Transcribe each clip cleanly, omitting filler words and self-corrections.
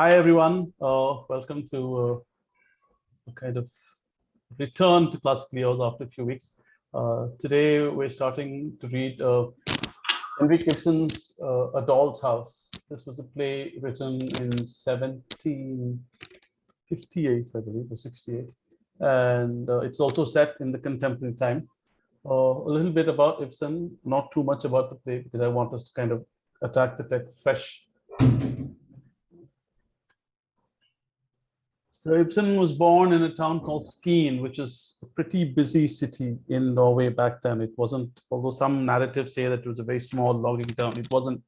Hi, everyone. Welcome to a kind of return to classical years after a few weeks. Today, we're starting to read Henrik Ibsen's A Doll's House. This was a play written in 1758, I believe, or 68. And it's also set in the contemporary time. A little bit about Ibsen, not too much about the play, because I want us to kind of attack the text fresh. So Ibsen was born in a town called Skien, which is a pretty busy city in Norway back then. It wasn't, although some narratives say that it was a very small logging town, it wasn't.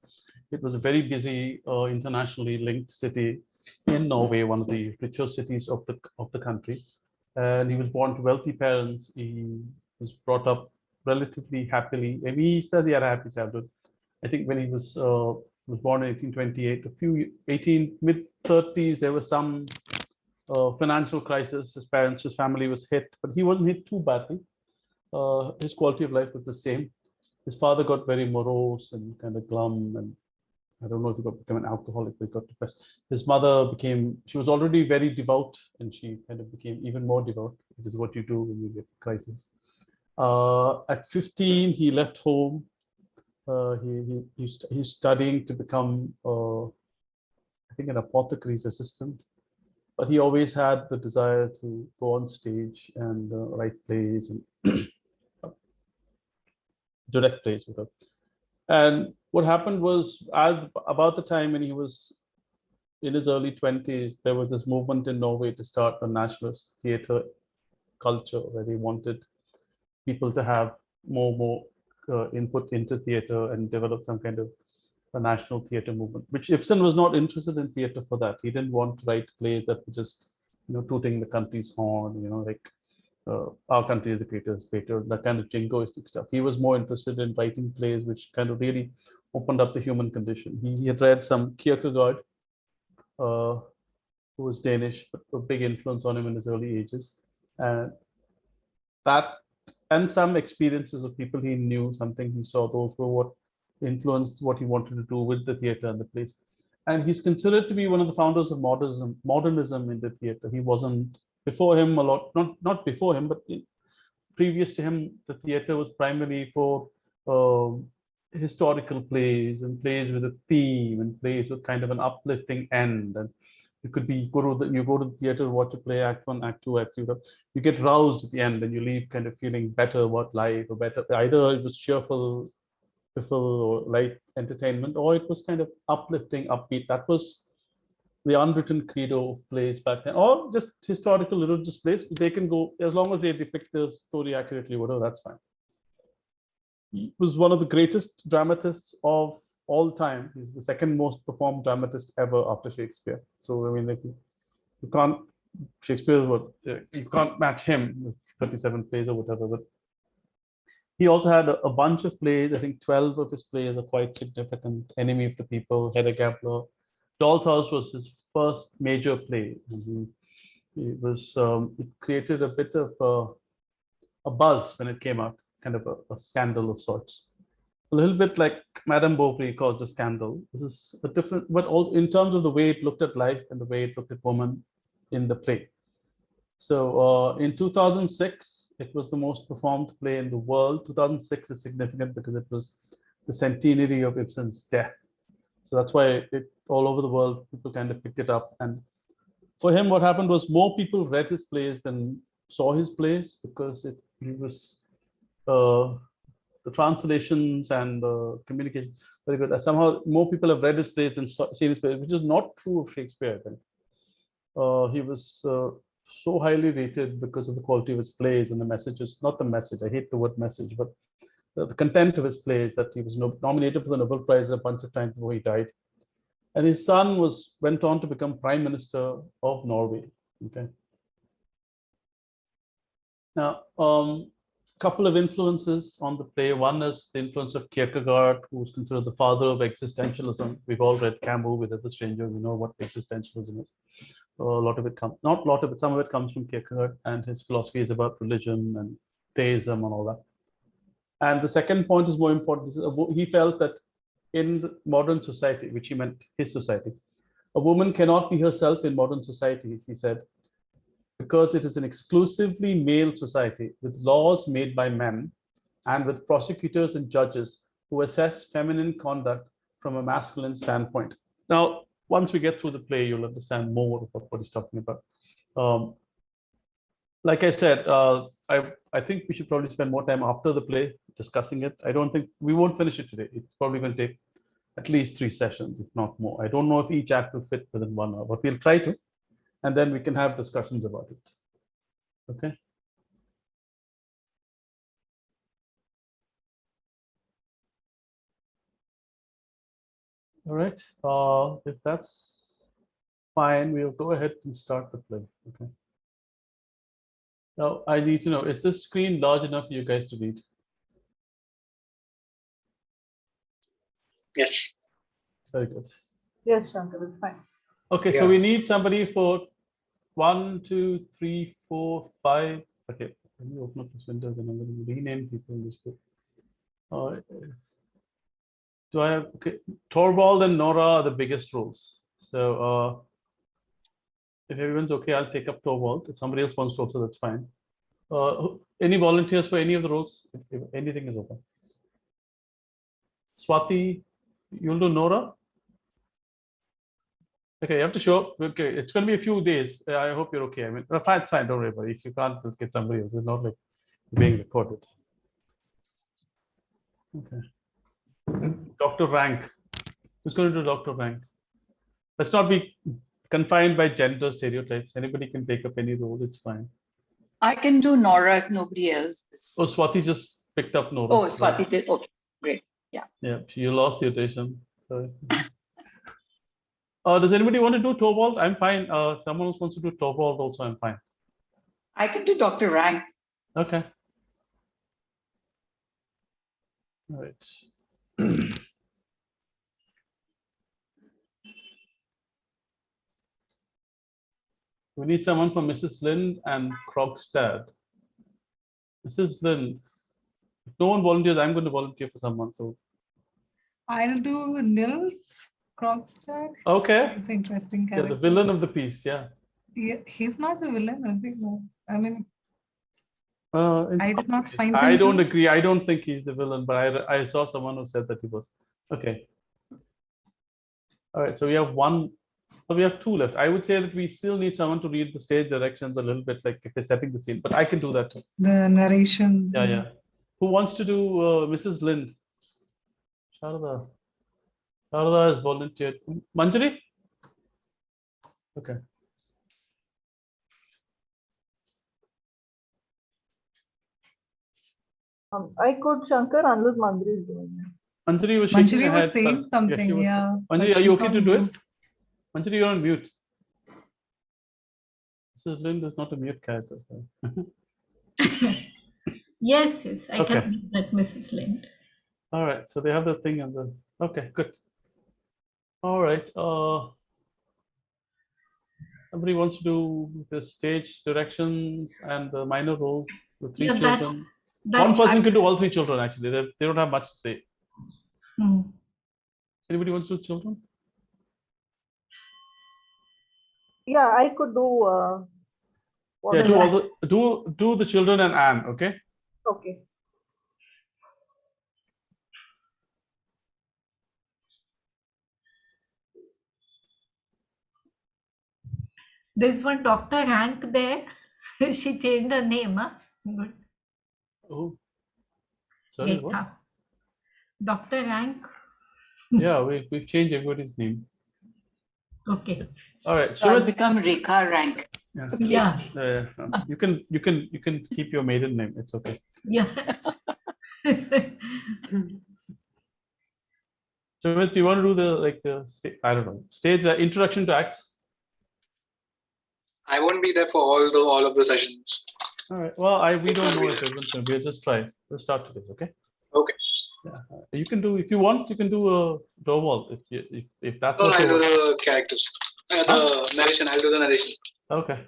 It was a very busy, internationally linked city in Norway, one of the richest cities of the country. And he was born to wealthy parents. He was brought up relatively happily. I mean, he says he had a happy childhood. I think when he was born in 1828, mid 30s, there was some financial crisis. His family was hit, but he wasn't hit too badly. His quality of life was the same. His father got very morose and kind of glum, and I don't know if he became an alcoholic, but he got depressed. His mother she was already very devout, and she kind of became even more devout, which is what you do when you get crisis. At 15, he left home. He's studying to become, I think, an apothecary's assistant. But he always had the desire to go on stage and write plays and direct plays. And what happened was, about the time when he was in his early 20s, there was this movement in Norway to start a nationalist theater culture where they wanted people to have more input into theater and develop some kind of a national theater movement, which Ibsen was not interested in theater for that. He didn't want to write plays that were just, tooting the country's horn, like our country is the greatest theater, that kind of jingoistic stuff. He was more interested in writing plays which kind of really opened up the human condition. He had read some Kierkegaard, who was Danish, but a big influence on him in his early ages. And some experiences of people he knew, something he saw, those were what influenced what he wanted to do with the theater and the plays. And he's considered to be one of the founders of modernism in the theater. He wasn't before him a lot, not before him, but previous to him, the theater was primarily for historical plays and plays with a theme and plays with kind of an uplifting end. And it could be you go to the theater, watch a play, act one, act two, act three. You get roused at the end and you leave kind of feeling better about life, or better. Either it was cheerful or light entertainment, or it was kind of uplifting, upbeat. That was the unwritten credo of plays back then, or just historical religious plays. They can go as long as they depict the story accurately, whatever, that's fine. He was one of the greatest dramatists of all time. He's the second most performed dramatist ever after Shakespeare. So I mean, like, you can't you can't match him with 37 plays or whatever. But he also had a bunch of plays. I think 12 of his plays are quite significant. Enemy of the People, Hedda Gabler. Doll's House was his first major play. It created a bit of a buzz when it came out, kind of a scandal of sorts. A little bit like Madame Bovary caused a scandal. This is a different, but all in terms of the way it looked at life and the way it looked at women in the play. So in 2006, it was the most performed play in the world. 2006 is significant because it was the centenary of Ibsen's death. So that's why all over the world, people kind of picked it up. And for him, what happened was more people read his plays than saw his plays, because the translations and the communication very good. Somehow more people have read his plays than seen his plays, which is not true of Shakespeare. I think he was so highly rated because of the quality of his plays and the messages. Not the message, I hate the word message, but the content of his plays, that he was nominated for the Nobel Prize a bunch of times before he died. And his son went on to become Prime Minister of Norway. Okay. Now, couple of influences on the play. One is the influence of Kierkegaard, who's considered the father of existentialism. We've all read Campbell, We Dead Awaken. We know what existentialism is. A lot of it some of it comes from Kierkegaard, and his philosophy is about religion and theism and all that. And the second point is more important. He felt that in the modern society, which he meant his society, A woman cannot be herself in modern society, he said, because it is an exclusively male society with laws made by men and with prosecutors and judges who assess feminine conduct from a masculine standpoint. Now, once we get through the play, you'll understand more about what he's talking about. Like I said, I think we should probably spend more time after the play discussing it. I don't think we won't finish it today. It's probably going to take at least 3 sessions, if not more. I don't know if each act will fit within 1 hour, but we'll try to, and then we can have discussions about it. Okay. All right. If that's fine, we'll go ahead and start the play. Okay. Now, I need to know, is this screen large enough for you guys to read? Yes. Very good. Yes, Shankar, it's fine. Okay, so we need somebody for 1, 2, 3, 4, 5. Okay, let me open up this window, then I'm going to rename people in this book. Do I have, okay, Torvald and Nora are the biggest roles. So if everyone's okay, I'll take up Torvald. If somebody else wants to also, that's fine. Any volunteers for any of the roles? If anything is open. Swati, you'll do Nora? Okay, you have to show up. Okay, it's going to be a few days. I hope you're okay. I mean, it's fine. Don't worry about it. If you can't, just get somebody else. It's not like being recorded. Okay. Dr. Rank. Who's going to do Dr. Rank? Let's not be confined by gender stereotypes. Anybody can take up any role. It's fine. I can do Nora if nobody else is. Oh, Swati just picked up Nora. Oh, Swati did. Okay, great. Yeah. Yeah, you lost the attention. Sorry. Does anybody want to do Torvald? I'm fine. Someone else wants to do Torvald also, I'm fine. I can do Dr. Rank. Okay. All right. We need someone for Mrs. Lind and Krogstad. Mrs. Lind. If no one volunteers, I'm going to volunteer for someone. So I'll do Nils Krogstad. okay. He's an interesting Yeah, character. the villain of the piece, yeah. Yeah, he's not the villain, I think. No. I mean, I did not find I him don't to- agree. I don't think he's the villain, but I saw someone who said that he was. Okay. All right, so we have one. So we have 2 left. I would say that we still need someone to read the stage directions a little bit, like if they're setting the scene, but I can do that too. the narrations. Yeah, yeah. Who wants to do Mrs. Lind? Sharada. Sharada is volunteered. Manjari? Okay. I could, Shankar, unless Mandri is doing it. Manjari was shaking her head, saying but- something, she was- yeah. Manjari, but are you she's okay on to do it? mute. Manjari, you're on mute. Mrs. Lind is not a mute character. So. Yes, yes, I Okay. can make that Mrs. Lind. All right, so they have the thing and the. Okay, good. All right. Somebody wants to do the stage directions and the minor roles, the 3 Yeah, that- children. that One person chart- can do all 3 children, actually. They don't have much to say. Hmm. Anybody wants to do children? Yeah, I could do. Yeah, do whatever. all the do the children and Anne, okay? Okay. There's one Dr. Rank there. She changed her name, huh? Good. Oh, sorry, what? Rekha. Dr. Rank. Yeah, we've changed everybody's name. Okay. All right, So I'll Sumit, become Rekha Rank. yeah. Yeah. You can keep your maiden name. It's okay. Yeah. Sumit, do you want to do I don't know, stage introduction to acts? I won't be there for all of the sessions. All right. Well, we don't know if everyone's going to be. We'll just try. Let's start with this, okay? Okay. Yeah. You can do, if you want, you can do a Dorwald if that's No, what I'll you do want. the characters. The narration. I'll do the narration. Okay.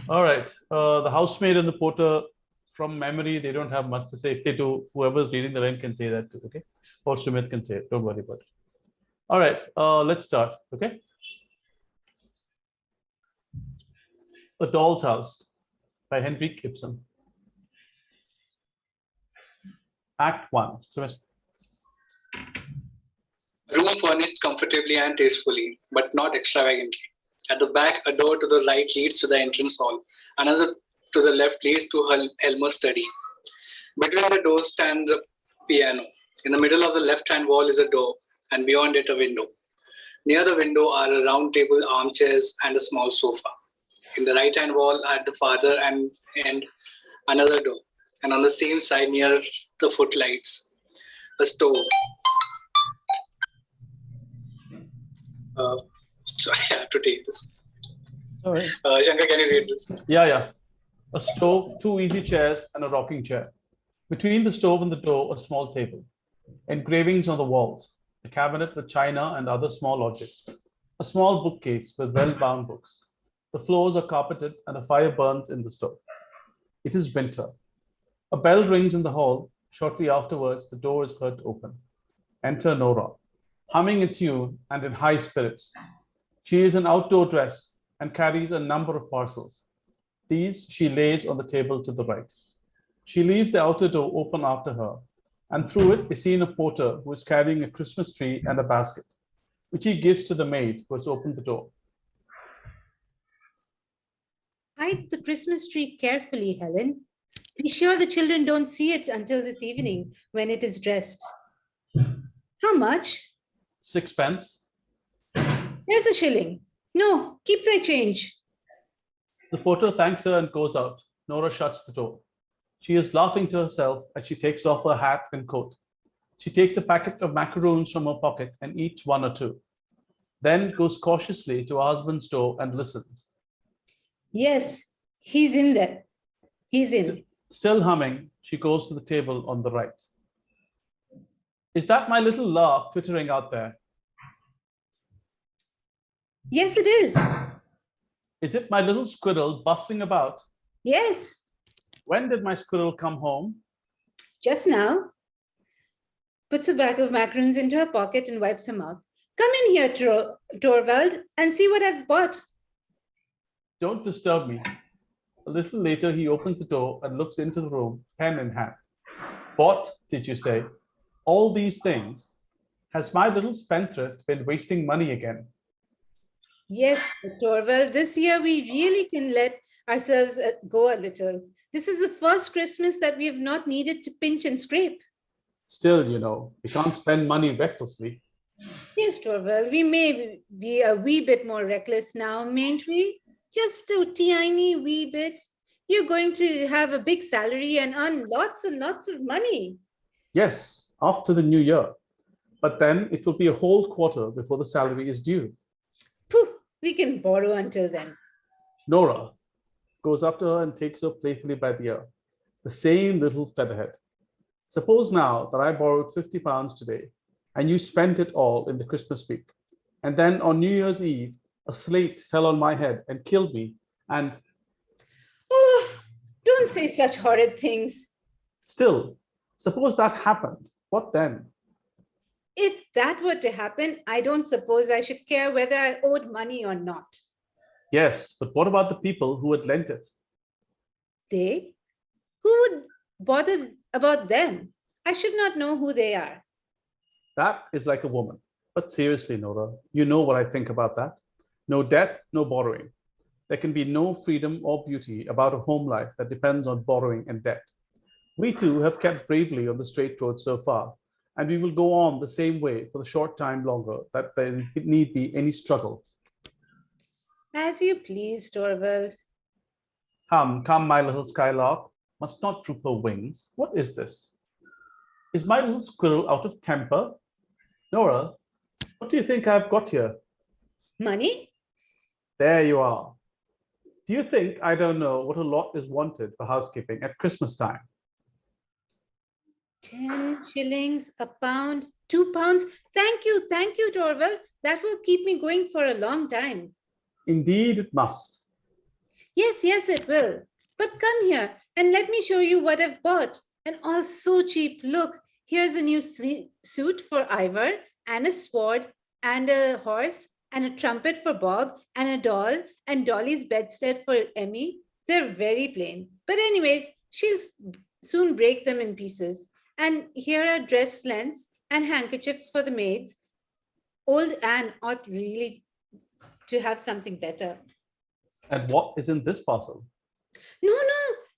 All right. The housemaid and the porter from memory, they don't have much to say. If they do, whoever's reading the line can say that too, okay? Or Sumit can say it. Don't worry about it. All right, let's start, okay? A Doll's House by Henrik Ibsen. Act 1. Sumit. A room furnished comfortably and tastefully, but not extravagantly. At the back, a door to the right leads to the entrance hall. Another to the left leads to Helmer's study. Between the doors stands a piano. In the middle of the left-hand wall is a door, and beyond it a window. Near the window are a round table, armchairs, and a small sofa. In the right-hand wall at the farther end, another door, and on the same side near the footlights, a stove. Sorry, I have to take this. All right. Shankar, can you read this? Yeah. A stove, 2 easy chairs, and a rocking chair. Between the stove and the door, a small table. Engravings on the walls. A cabinet with china and other small objects. A small bookcase with well-bound books. The floors are carpeted and a fire burns in the stove. It is winter. A bell rings in the hall. Shortly afterwards, the door is heard to open. Enter Nora, humming a tune and in high spirits. She is in outdoor dress and carries a number of parcels. These she lays on the table to the right. She leaves the outer door open after her, and through it is seen a porter who is carrying a Christmas tree and a basket, which he gives to the maid who has opened the door. Hide the Christmas tree carefully, Helen. Be sure the children don't see it until this evening when it is dressed. How much? 6 pence. Here's a shilling. No, keep their change. The porter thanks her and goes out. Nora shuts the door. She is laughing to herself as she takes off her hat and coat. She takes a packet of macaroons from her pocket and eats 1 or 2. Then goes cautiously to her husband's door and listens. Yes, he's in there. He's in. Still humming, she goes to the table on the right. Is that my little lark twittering out there? Yes, it is. Is it my little squirrel bustling about? Yes, When did my squirrel come home? just now. Puts a bag of macarons into her pocket and wipes her mouth. Come in here, Torvald, and see what I've bought. Don't disturb me. A little later, he opens the door and looks into the room, pen in hand. What did you say? All these things? Has my little spendthrift been wasting money again? Yes, Torvald, this year we really can let ourselves go a little. This is the first Christmas that we have not needed to pinch and scrape. Still, we can't spend money recklessly. Yes, Torvald, we may be a wee bit more reckless now, mayn't we? Just a tiny wee bit. You're going to have a big salary and earn lots and lots of money. Yes, after the new year. But then it will be a whole quarter before the salary is due. Pooh, we can borrow until then. Nora goes up to her and takes her playfully by the ear. The same little featherhead. Suppose now that I borrowed £50 today and you spent it all in the Christmas week. And then on New Year's Eve, a slate fell on my head and killed me. And Oh, don't say such horrid things. still, suppose that happened. What then? If that were to happen, I don't suppose I should care whether I owed money or not. Yes, but what about the people who had lent it? They? Who would bother about them? I should not know who they are. That is like a woman. But seriously, Nora, you know what I think about that. No debt, no borrowing. There can be no freedom or beauty about a home life that depends on borrowing and debt. We too have kept bravely on the straight road so far, and we will go on the same way for the short time longer that there need be any struggle. As you please, Torvald. Come, my little skylark, must not droop her wings. What is this? Is my little squirrel out of temper? Nora, what do you think I've got here? Money? There you are. Do you think I don't know what a lot is wanted for housekeeping at Christmas time? 10 shillings, a pound, 2 pounds. Thank you, Torvald. That will keep me going for a long time. Indeed, it must. Yes, it will. But come here and let me show you what I've bought. And all so cheap. Look, here's a new suit for Ivor, and a sword, and a horse, and a trumpet for Bob, and a doll, and Dolly's bedstead for Emmy. They're very plain. But anyways, she'll soon break them in pieces. And here are dress lengths and handkerchiefs for the maids. Old Anne ought really to have something better. And what is in this parcel? No,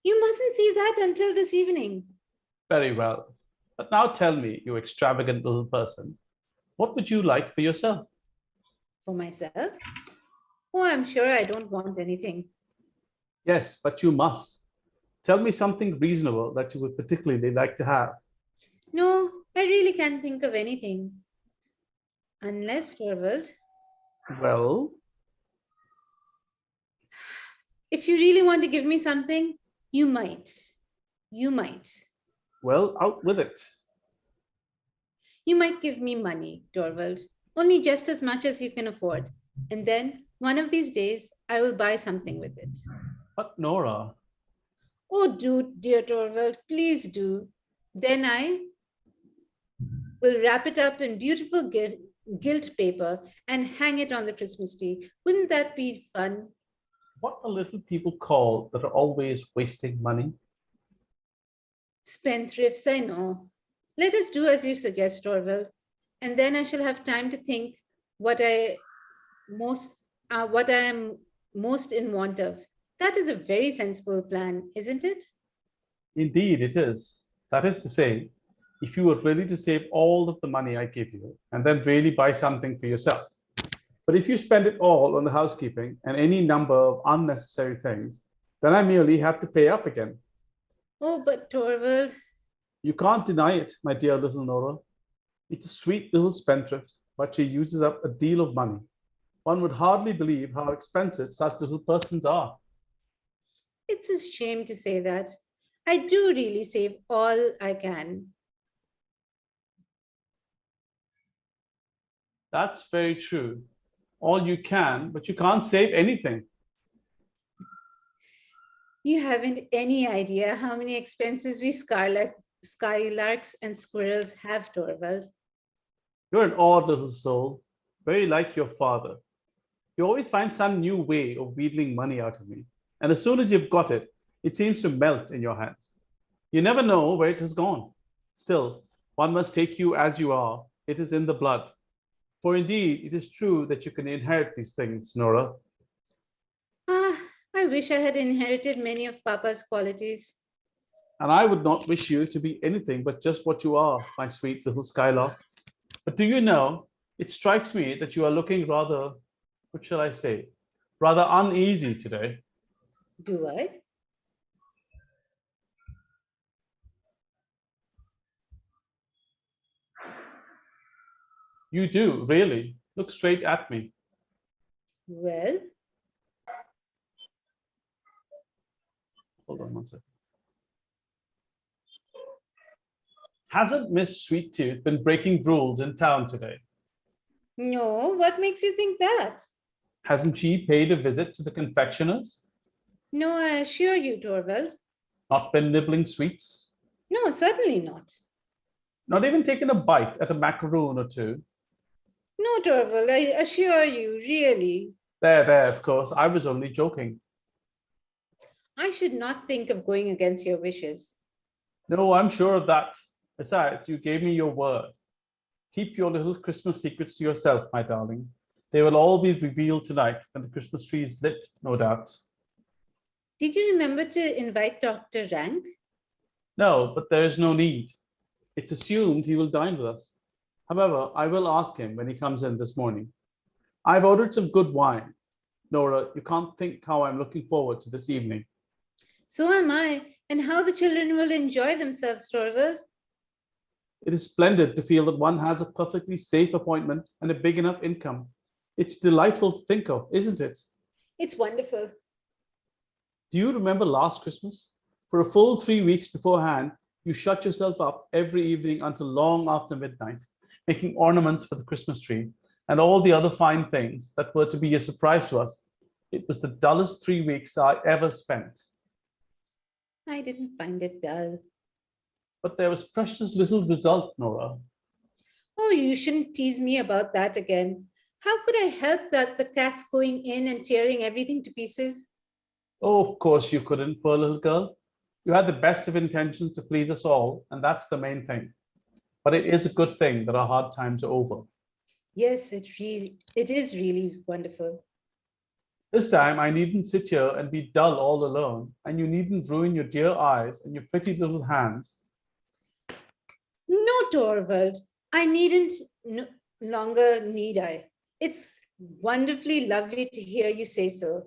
you mustn't see that until this evening. Very well. But now tell me, you extravagant little person, what would you like for yourself? For myself? Oh, I'm sure I don't want anything. Yes, but you must. Tell me something reasonable that you would particularly like to have. No, I really can't think of anything. Unless, Torvald, Well, if you really want to give me something, you might. You might. well, out with it. You might give me money, Torvald, only just as much as you can afford. And then one of these days, I will buy something with it. But Nora, Oh, do, dear Torvald, please do. Then I will wrap it up in beautiful gilt paper and hang it on the Christmas tree. Wouldn't that be fun? what are little people called that are always wasting money? Spendthrifts, I know. Let us do as you suggest, Torvald, and then I shall have time to think what I am most in want of. That is a very sensible plan, isn't it? Indeed, it is. That is to say, if you were really to save all of the money I give you and then really buy something for yourself. But if you spend it all on the housekeeping and any number of unnecessary things, then I merely have to pay up again. Oh, but Torvald, You can't deny it, my dear little Nora. It's a sweet little spendthrift, but she uses up a deal of money. One would hardly believe how expensive such little persons are. it's a shame to say that. I do really save all I can. That's very true. All you can, but you can't save anything. You haven't any idea how many expenses we skylarks and squirrels have, Torvald. You're an odd little soul, very like your father. You always find some new way of wheedling money out of me. And as soon as you've got it, it seems to melt in your hands. You never know where it has gone. Still, one must take you as you are. It is in the blood. For indeed, it is true that you can inherit these things, Nora. Ah, I wish I had inherited many of Papa's qualities. And I would not wish you to be anything but just what you are, my sweet little skylark. But do you know, it strikes me that you are looking rather, what shall I say, rather uneasy today. Do I? You do, really. Look straight at me. Well, Hold on one second. Hasn't Miss Sweet-Tooth been breaking rules in town today? no, what makes you think that? Hasn't she paid a visit to the confectioner's? No, I assure you, Torvald. Not been nibbling sweets? No, certainly not. Not even taken a bite at a macaroon or two? No, Torvald, I assure you, really. There, of course. I was only joking. I should not think of going against your wishes. No, I'm sure of that. Besides, you gave me your word. Keep your little Christmas secrets to yourself, my darling. They will all be revealed tonight when the Christmas tree is lit, no doubt. Did you remember to invite Dr. Rank? No, but there is no need. It's assumed he will dine with us. However, I will ask him when he comes in this morning. I've ordered some good wine. Nora, you can't think how I'm looking forward to this evening. So am I, and how the children will enjoy themselves, Torvald. It is splendid to feel that one has a perfectly safe appointment and a big enough income. It's delightful to think of, isn't it? It's wonderful. Do you remember last Christmas? For a full 3 weeks beforehand, you shut yourself up every evening until long after midnight, making ornaments for the Christmas tree and all the other fine things that were to be a surprise to us. It was the dullest 3 weeks I ever spent. I didn't find it dull. But there was precious little result, Nora. Oh, you shouldn't tease me about that again. How could I help that the cat's going in and tearing everything to pieces? Oh, of course you couldn't, poor little girl. You had the best of intentions to please us all, and that's the main thing. But it is a good thing that our hard times are over. Yes, it is really wonderful. This time I needn't sit here and be dull all alone, and you needn't ruin your dear eyes and your pretty little hands. No, Torvald, I needn't no longer need I. It's wonderfully lovely to hear you say so.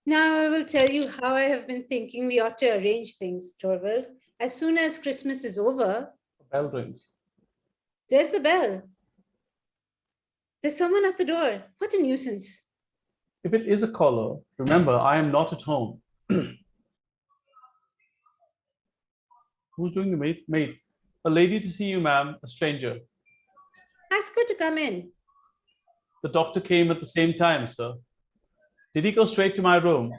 Now I will tell you how I have been thinking we ought to arrange things, Torvald. As soon as Christmas is over, The bell rings. there's the bell. There's someone at the door. What a nuisance. If it is a caller, remember I am not at home. Who's doing the maid? Maid. A lady to see you, ma'am, a stranger. Ask her to come in. The doctor came at the same time, sir. Did he go straight to my room?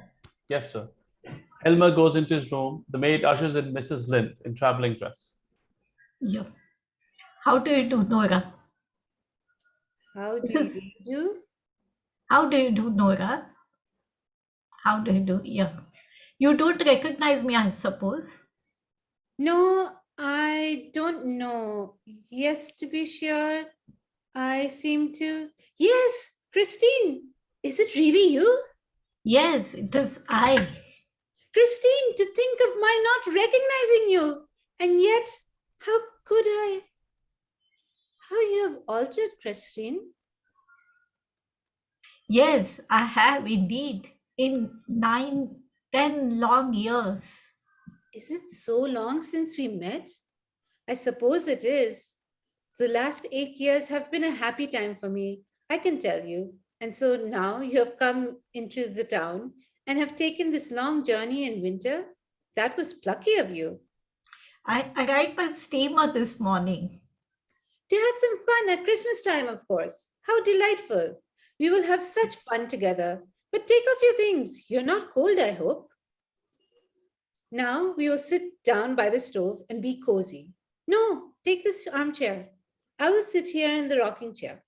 Yes, sir. Elmer goes into his room. The maid ushers in Mrs. Lind in traveling dress. Yeah. How do you do, Nora? How do This you do? How do you do, Nora? How do you do? Yeah. You don't recognize me, I suppose. No, I don't know. Yes, to be sure. I seem to. Yes, Christine. Is it really you? Yes, it is I. Christine, to think of my not recognizing you. And yet, how could I? How you have altered, Christine. Yes, I have indeed. In 9, 10 long years. Is it so long since we met? I suppose it is. The last 8 years have been a happy time for me, I can tell you. And so now you have come into the town and have taken this long journey in winter. That was plucky of you. I arrived by steamer this morning. To have some fun at Christmas time, of course. How delightful. We will have such fun together. But take off your things. You're not cold, I hope. Now we will sit down by the stove and be cozy. No, take this armchair. I will sit here in the rocking chair.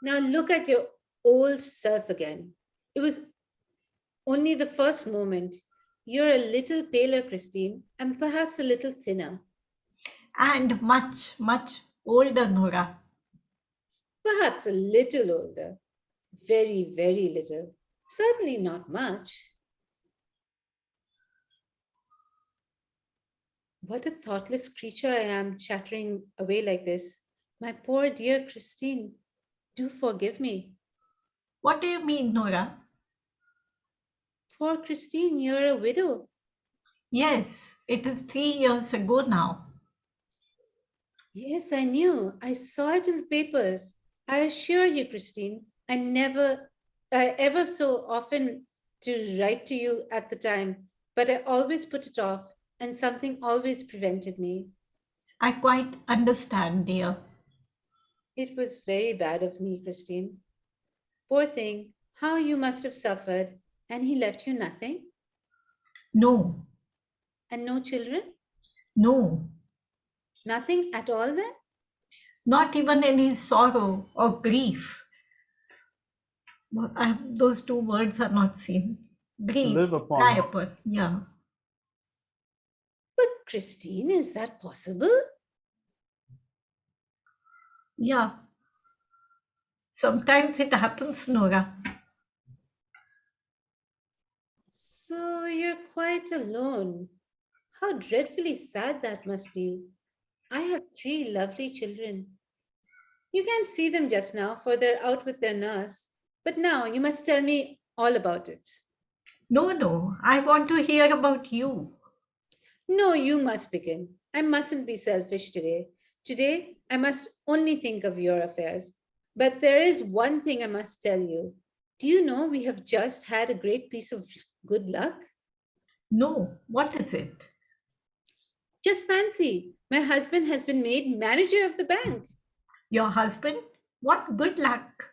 Now look at your old self again. It was only the first moment. You're a little paler, Christine, and perhaps a little thinner. And much, much older, Nora. Perhaps a little older. Very, very little. Certainly not much. What a thoughtless creature I am, chattering away like this. My poor dear Christine, do forgive me. What do you mean, Nora? Poor Christine, you're a widow. Yes, it is 3 years ago now. Yes, I knew. I saw it in the papers. I assure you, Christine, I ever so often to write to you at the time, but I always put it off, and something always prevented me. I quite understand, dear. It was very bad of me, Christine. Poor thing, how you must have suffered, and he left you nothing? No, And no children? no, Nothing at all then? not even any sorrow or grief. Well, those two words are not seen. To Grief, live upon. cry upon, yeah. But Christine, is that possible? Yeah. Sometimes it happens, Nora. So you're quite alone. How dreadfully sad that must be. I have 3 lovely children. You can't see them just now, for they're out with their nurse. But now you must tell me all about it. No, I want to hear about you. No, you must begin. I mustn't be selfish today. Today, I must only think of your affairs. But there is one thing I must tell you. Do you know we have just had a great piece of good luck? No, what is it? Just fancy, my husband has been made manager of the bank. Your husband? What good luck.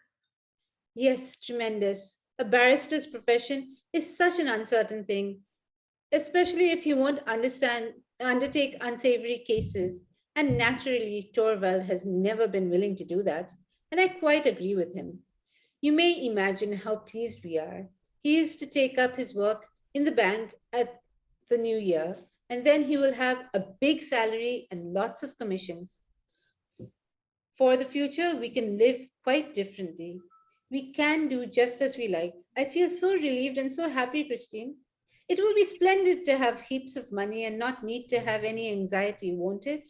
Yes, tremendous. A barrister's profession is such an uncertain thing. especially if he won't undertake unsavory cases. And naturally, Torvald has never been willing to do that. And I quite agree with him. You may imagine how pleased we are. He is to take up his work in the bank at the new year, and then he will have a big salary and lots of commissions. For the future, we can live quite differently. We can do just as we like. I feel so relieved and so happy, Christine. It will be splendid to have heaps of money and not need to have any anxiety, won't it?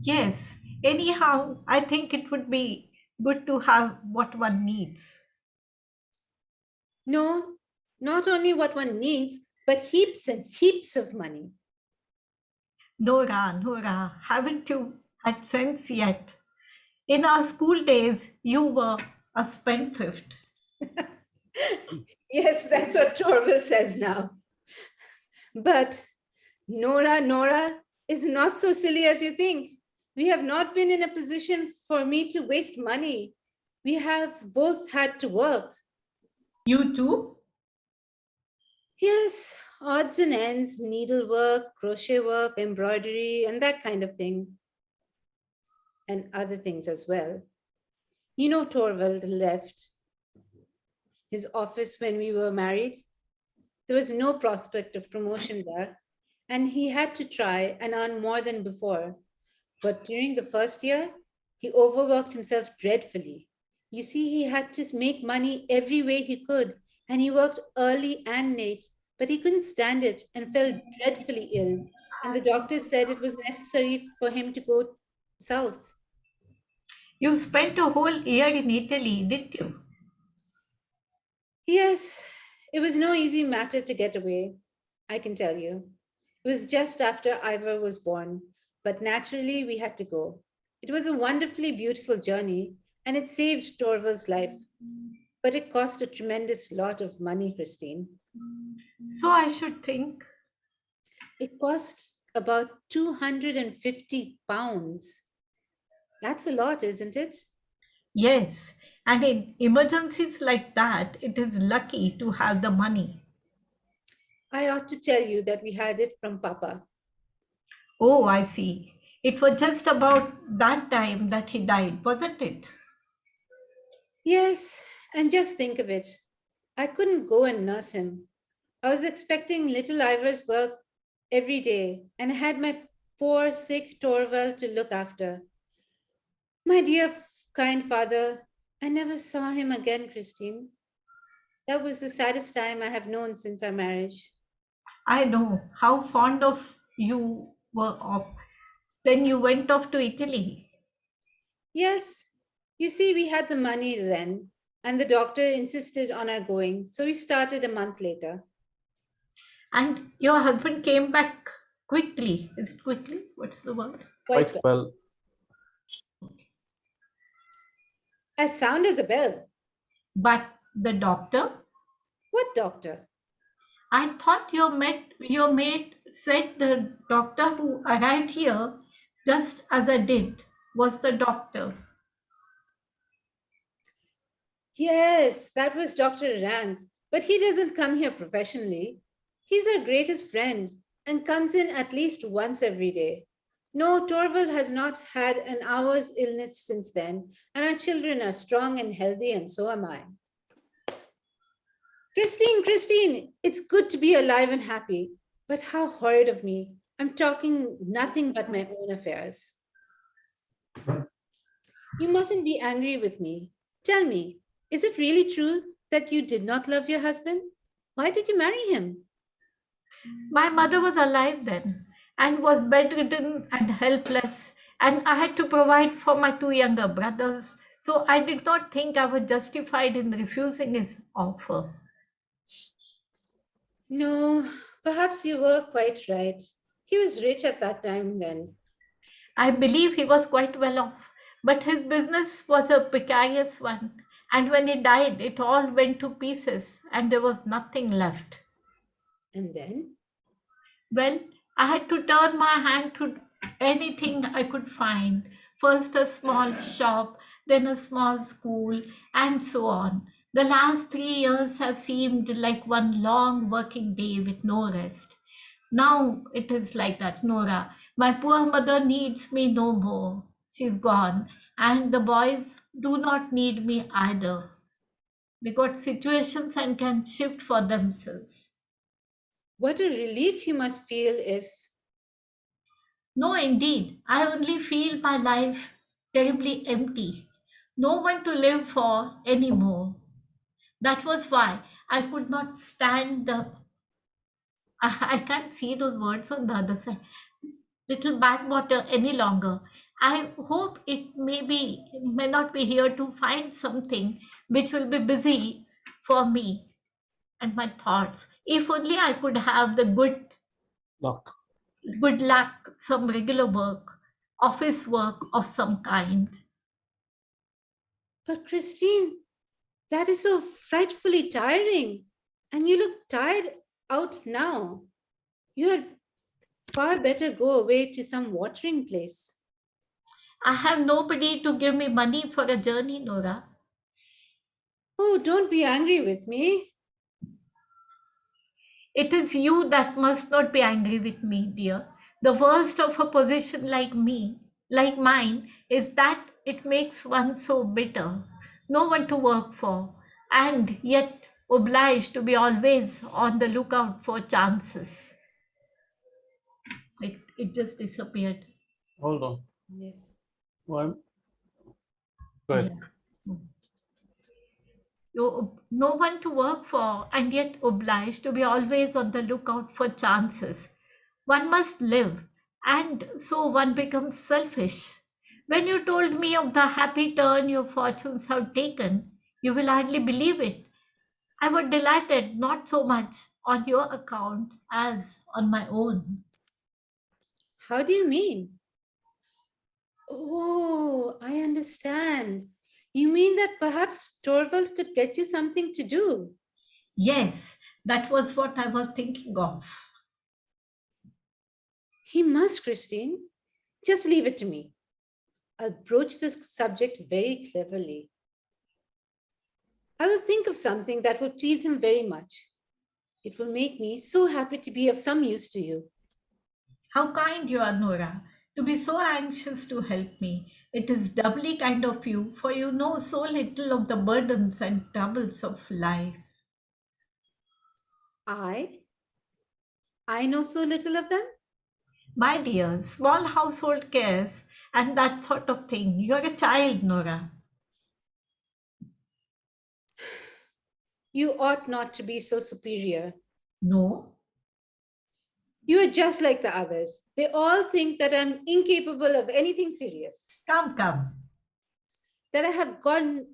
Yes. Anyhow, I think it would be good to have what one needs. No, not only what one needs, but heaps and heaps of money. Nora, haven't you had sense yet? In our school days, you were a spendthrift. Yes, that's what Torval says now. But Nora is not so silly as you think. We have not been in a position for me to waste money. We have both had to work. You too? Yes, odds and ends, needlework, crochet work, embroidery, and that kind of thing. And other things as well. You know, Torvald left his office when we were married. There was no prospect of promotion there, and he had to try and earn more than before. But during the first year, he overworked himself dreadfully. You see, he had to make money every way he could, and he worked early and late, but he couldn't stand it and fell dreadfully ill. And the doctors said it was necessary for him to go south. You spent a whole year in Italy, didn't you? Yes, it was no easy matter to get away, I can tell you. It was just after Ivor was born, but naturally we had to go. It was a wonderfully beautiful journey, and it saved Torvald's life. But it cost a tremendous lot of money, Christine. So I should think. It cost about 250 pounds. That's a lot, isn't it? Yes, and in emergencies like that, it is lucky to have the money. I ought to tell you that we had it from Papa. Oh, I see. It was just about that time that he died, wasn't it? Yes, and just think of it. I couldn't go and nurse him. I was expecting little Ivor's birth every day, and I had my poor sick Torvald to look after. My dear kind father, I never saw him again, Christine. That was the saddest time I have known since our marriage. I know how fond of you were of. Then you went off to Italy. Yes, you see, we had the money then, and the doctor insisted on our going, so we started a month later. And your husband came back quickly. Is it quickly? What's the word? Quite Quite well. well. As sound as a bell. But the doctor? What doctor? I thought your maid said the doctor who arrived here just as I did was the doctor. Yes, that was Dr. Rank, but he doesn't come here professionally. He's our greatest friend and comes in at least once every day. No, Torvald has not had an hour's illness since then, and our children are strong and healthy, and so am I. Christine, it's good to be alive and happy, but how horrid of me. I'm talking nothing but my own affairs. You mustn't be angry with me. Tell me, is it really true that you did not love your husband? Why did you marry him? My mother was alive then and was bedridden and helpless, and I had to provide for my two younger brothers, so I did not think I was justified in refusing his offer. No, perhaps you were quite right. He was rich at that time then. I believe he was quite well off, but his business was a precarious one, and when he died, it all went to pieces, and there was nothing left. And then? Well, I had to turn my hand to anything I could find. First a small shop, then a small school, and so on. The last 3 years have seemed like one long working day with no rest. Now it is like that, Nora. My poor mother needs me no more. She's gone. And the boys do not need me either. They got situations and can shift for themselves. What a relief you must feel if. No, indeed. I only feel my life terribly empty. No one to live for anymore. That was why I could not stand the. I can't see those words on the other side. Little backwater any longer. I hope may not be here to find something which will be busy for me and my thoughts. If only I could have the Look, good luck, some regular work, office work of some kind. But Christine, that is so frightfully tiring. And you look tired out now. You had far better go away to some watering place. I have nobody to give me money for a journey, Nora. Oh, don't be angry with me. It is you that must not be angry with me, dear. The worst of a position like mine, is that it makes one so bitter. No one to work for, and yet obliged to be always on the lookout for chances. It just disappeared. hold on. Yes. Well, go ahead. Yeah. No one to work for, and yet obliged to be always on the lookout for chances. One must live, and so one becomes selfish. When you told me of the happy turn your fortunes have taken, you will hardly believe it. I was delighted not so much on your account as on my own. How do you mean? Oh, I understand. You mean that perhaps Torvald could get you something to do? Yes, that was what I was thinking of. He must, Christine. Just leave it to me. I'll broach this subject very cleverly. I will think of something that will please him very much. It will make me so happy to be of some use to you. How kind you are, Nora, to be so anxious to help me. It is doubly kind of you, for you know so little of the burdens and troubles of life. I know so little of them. My dear, small household cares and that sort of thing. You're a child, Nora. You ought not to be so superior. No? You are just like the others. They all think that I'm incapable of anything serious, Come. that I have gone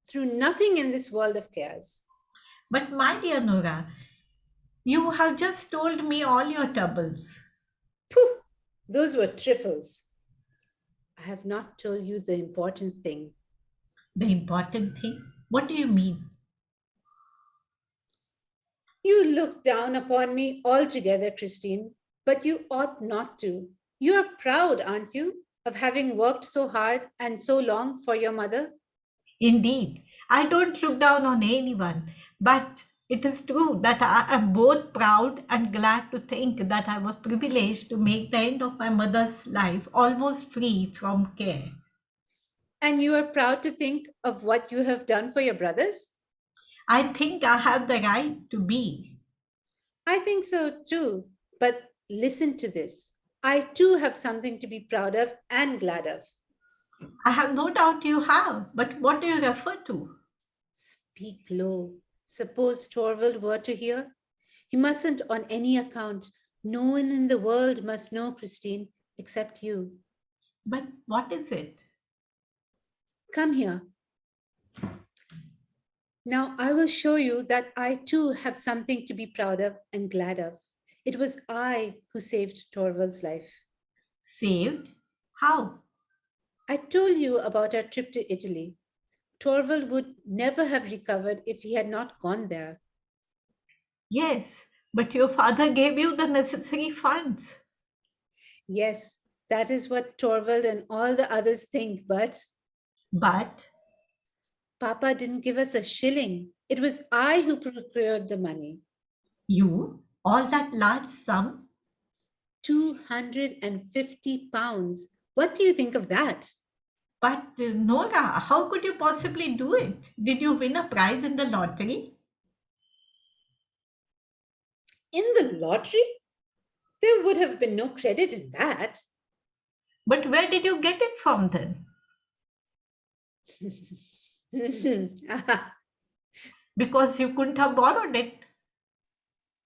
through nothing in this world of cares. But my dear Nora, you have just told me all your troubles. Pooh, those were trifles. I have not told you the important thing. The important thing? What do you mean? You look down upon me altogether, Christine, but you ought not to. You are proud, aren't you, of having worked so hard and so long for your mother? Indeed, I don't look down on anyone, but it is true that I am both proud and glad to think that I was privileged to make the end of my mother's life almost free from care. And you are proud to think of what you have done for your brothers? I think I have the right to be. I think so too. But listen to this. I too have something to be proud of and glad of. I have no doubt you have, but what do you refer to? Speak low. Suppose Torvald were to hear? He mustn't on any account. No one in the world must know, Christine, except you. But what is it? Come here. Now I will show you that I too have something to be proud of and glad of. It was I who saved Torvald's life. Saved? How? I told you about our trip to Italy. Torvald would never have recovered if he had not gone there. Yes, but your father gave you the necessary funds. Yes, that is what Torvald and all the others think, but But Papa didn't give us a shilling. It was I who procured the money. You? All that large sum? 250 pounds. What do you think of that? But Nora, how could you possibly do it? Did you win a prize in the lottery? In the lottery? There would have been no credit in that. But where did you get it from then? Because you couldn't have borrowed it.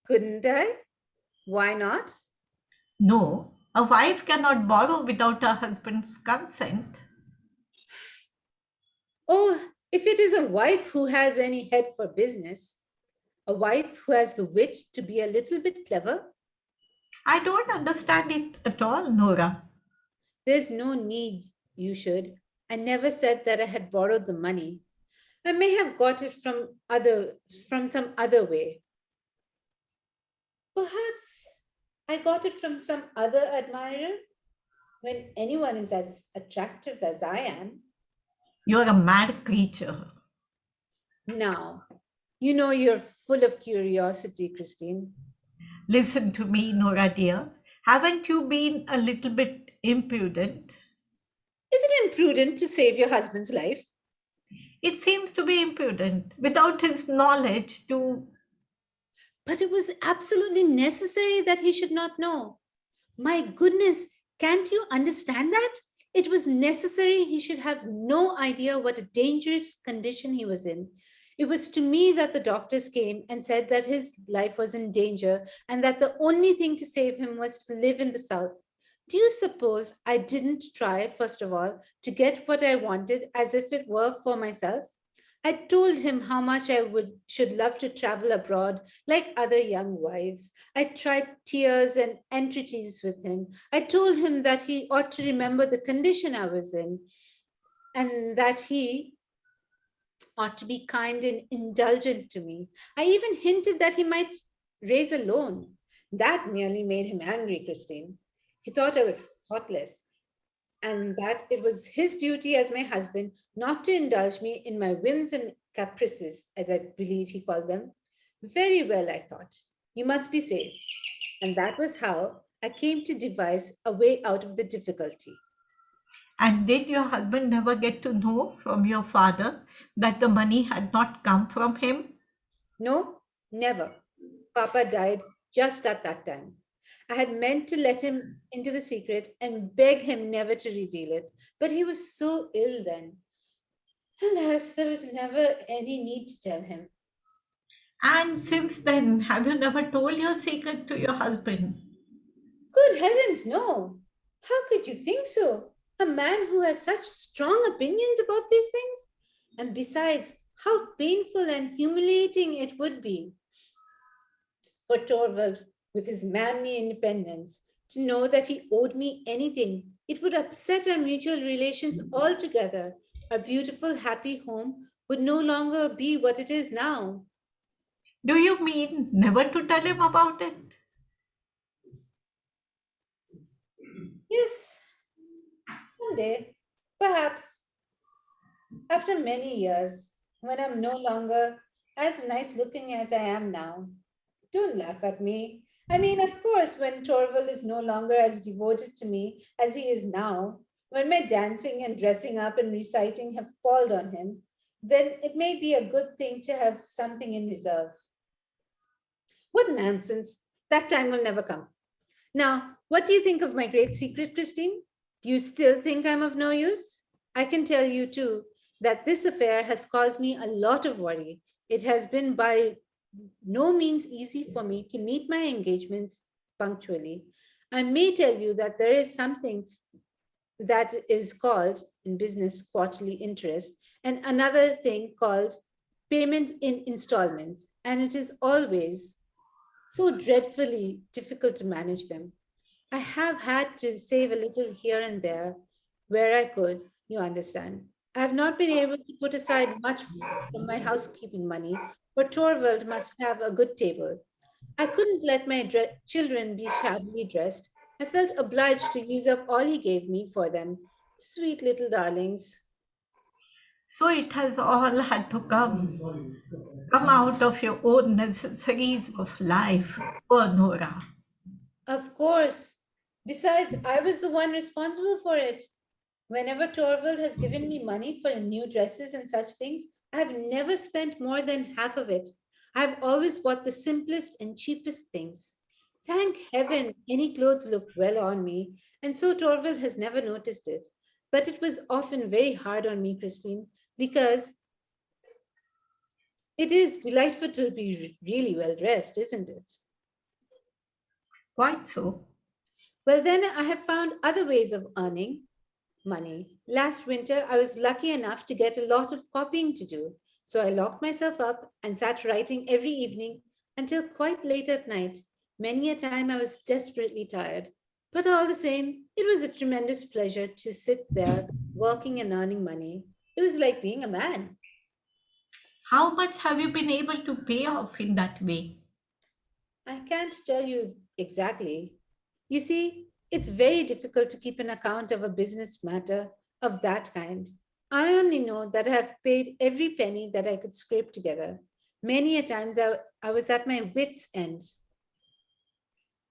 Couldn't I? Why not? No, a wife cannot borrow without her husband's consent. Oh, if it is a wife who has any head for business, a wife who has the wit to be a little bit clever, I don't understand it at all, Nora. there's no need you should. I never said that I had borrowed the money. I may have got it from some other way. Perhaps I got it from some other admirer. When anyone is as attractive as I am. You're a mad creature. Now, you know you're full of curiosity, Christine. Listen to me, Nora dear. Haven't you been a little bit impudent? Is it imprudent to save your husband's life? It seems to be impudent without his knowledge to. But it was absolutely necessary that he should not know. My goodness, can't you understand that? It was necessary he should have no idea what a dangerous condition he was in. It was to me that the doctors came and said that his life was in danger and that the only thing to save him was to live in the South. Do you suppose I didn't try, first of all, to get what I wanted as if it were for myself? I told him how much I should love to travel abroad like other young wives. I tried tears and entreaties with him. I told him that he ought to remember the condition I was in and that he ought to be kind and indulgent to me. I even hinted that he might raise a loan. That nearly made him angry, Christine. He thought I was thoughtless and that it was his duty as my husband not to indulge me in my whims and caprices, as I believe he called them. Very well, I thought. You must be saved. And that was how I came to devise a way out of the difficulty. And did your husband never get to know from your father that the money had not come from him? No, never. Papa died just at that time. I had meant to let him into the secret and beg him never to reveal it, but he was so ill then. Alas, there was never any need to tell him. And since then, have you never told your secret to your husband? Good heavens, no. How could you think so? A man who has such strong opinions about these things? And besides, how painful and humiliating it would be for Torvald, with his manly independence, to know that he owed me anything. It would upset our mutual relations altogether. Our beautiful, happy home would no longer be what it is now. Do you mean never to tell him about it? Yes, someday, perhaps, after many years, when I'm no longer as nice looking as I am now. Don't laugh at me. I mean, of course, when Torvald is no longer as devoted to me as he is now, when my dancing and dressing up and reciting have palled on him, then it may be a good thing to have something in reserve. What nonsense. That time will never come. Now, what do you think of my great secret, Christine? Do you still think I'm of no use? I can tell you too that this affair has caused me a lot of worry. It has been by no means easy for me to meet my engagements punctually. I may tell you that there is something that is called in business quarterly interest and another thing called payment in installments, and it is always so dreadfully difficult to manage them. I have had to save a little here and there where I could, you understand. I have not been able to put aside much from my housekeeping money, but Torvald must have a good table. I couldn't let my children be shabbily dressed. I felt obliged to use up all he gave me for them. Sweet little darlings. So it has all had to come out of your own necessaries of life, poor Nora. Of course. Besides, I was the one responsible for it. Whenever Torvald has given me money for new dresses and such things, I've never spent more than half of it. I've always bought the simplest and cheapest things. Thank heaven, any clothes look well on me, and so Torvald has never noticed it. But it was often very hard on me, Christine, because it is delightful to be really well dressed, isn't it? Quite so. Well, then I have found other ways of earning money. Last winter, I was lucky enough to get a lot of copying to do. So I locked myself up and sat writing every evening until quite late at night. Many a time I was desperately tired. But all the same, it was a tremendous pleasure to sit there working and earning money. It was like being a man. How much have you been able to pay off in that way? I can't tell you exactly. You see, it's very difficult to keep an account of a business matter of that kind. I only know that I have paid every penny that I could scrape together. Many a times I was at my wits' end.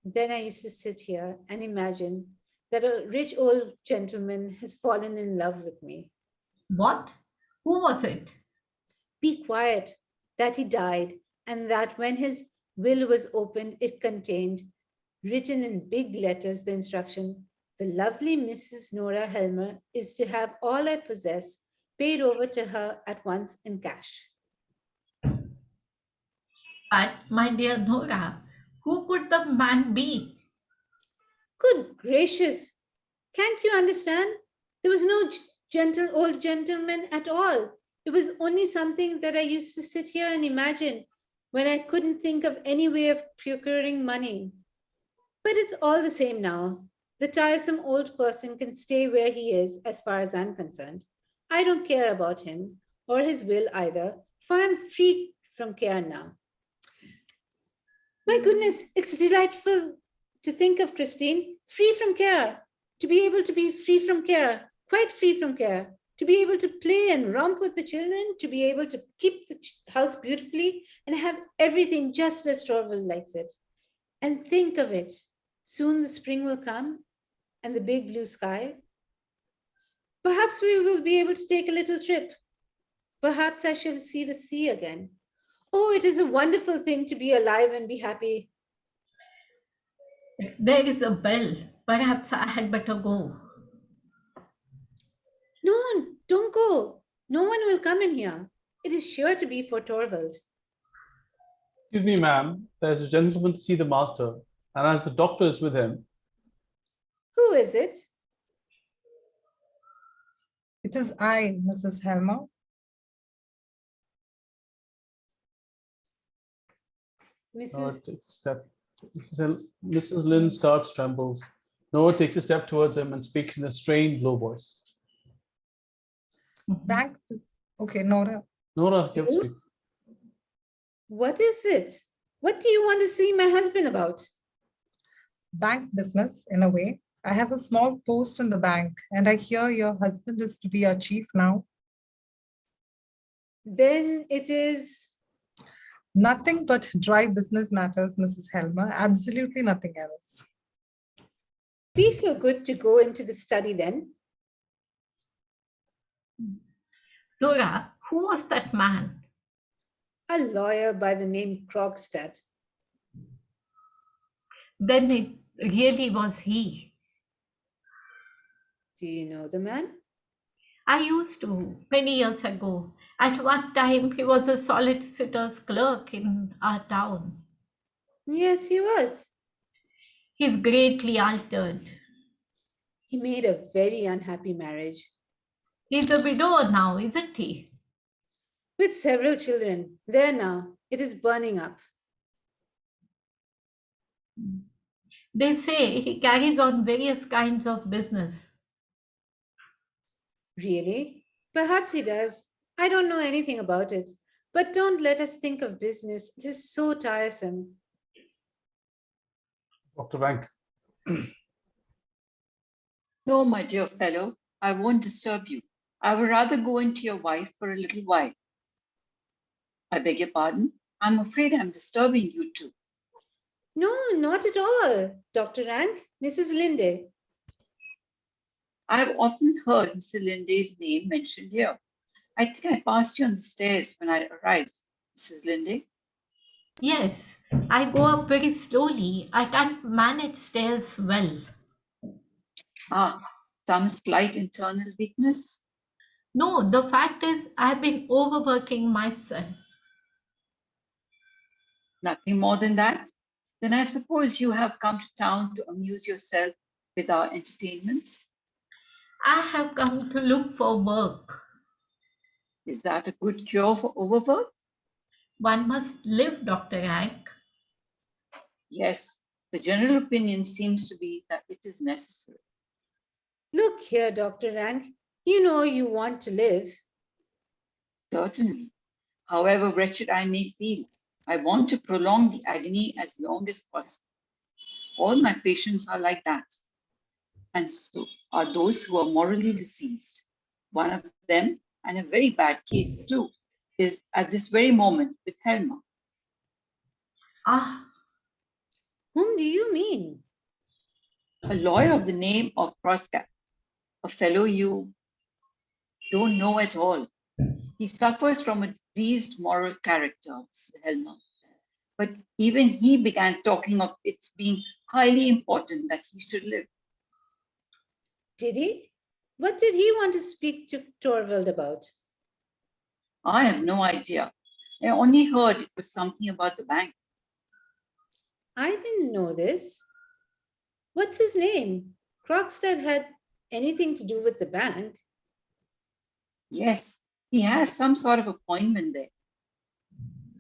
Then I used to sit here and imagine that a rich old gentleman has fallen in love with me. What? Who was it? Be quiet, that he died, and that when his will was opened, it contained, written in big letters, the instruction, the lovely Mrs. Nora Helmer is to have all I possess paid over to her at once in cash. But, my dear Nora, who could the man be? Good gracious! Can't you understand? There was no gentle old gentleman at all. It was only something that I used to sit here and imagine when I couldn't think of any way of procuring money. But it's all the same now. The tiresome old person can stay where he is as far as I'm concerned. I don't care about him or his will either, for I'm free from care now. My goodness, it's delightful to think of, Christine, free from care, to be able to be free from care, quite free from care, to be able to play and romp with the children, to be able to keep the house beautifully and have everything just as Torvald likes it. And think of it, soon the spring will come and the big blue sky. Perhaps we will be able to take a little trip. Perhaps I shall see the sea again. Oh, it is a wonderful thing to be alive and be happy. There is a bell. Perhaps I had better go. No, don't go. No one will come in here. It is sure to be for Torvald. Excuse me, ma'am. There's a gentleman to see the master, and as the doctor is with him. Who is it? It is I, Mrs. Helmer. Mrs. Takes a step. Mrs. Lynn starts, trembles. Noah takes a step towards him and speaks in a strained, low voice. Bank. Okay, Nora. Nora, you have to Who? speak. What is it? What do you want to see my husband about? Bank business, in a way. I have a small post in the bank, and I hear your husband is to be our chief now. Then it is. Nothing but dry business matters, Mrs. Helmer. Absolutely nothing else. Be so good to go into the study then. Nora, who was that man? A lawyer by the name Krogstad. Then it really was he. Do you know the man? I used to, many years ago. At one time, he was a solicitor's clerk in our town. Yes, he was. He's greatly altered. He made a very unhappy marriage He's a widower now, isn't he? with several children. There now, it is burning up. They say he carries on various kinds of business. Really? Perhaps he does. I don't know anything about it. But don't let us think of business. It is so tiresome. Dr. Bank. No, my dear fellow, I won't disturb you. I would rather go into your wife for a little while. I beg your pardon. I'm afraid I'm disturbing you too. No, not at all, Dr. Rank, Mrs. Linde. I've often heard Mr. Linde's name mentioned here. I think I passed you on the stairs when I arrived, Mrs. Linde. Yes, I go up very slowly. I can't manage stairs well. Ah, some slight internal weakness. No, the fact is, I've been overworking myself. Nothing more than that? Then I suppose you have come to town to amuse yourself with our entertainments. I have come to look for work. Is that a good cure for overwork? One must live, Dr. Rank. Yes, the general opinion seems to be that it is necessary. Look here, Dr. Rank. You know you want to live. Certainly. However wretched I may feel, I want to prolong the agony as long as possible. All my patients are like that. And so are those who are morally deceased. One of them, and a very bad case too, is at this very moment with Helma. Ah, Whom do you mean? A lawyer of the name of Proskap, a fellow you don't know at all. He suffers from a diseased moral character, Mr. Helma. But even he began talking of its being highly important that he should live. Did he? What did he want to speak to Torvald about? I have no idea. I only heard it was something about the bank. I didn't know this. What's his name? Krogstad had anything to do with the bank? Yes, he has some sort of appointment there.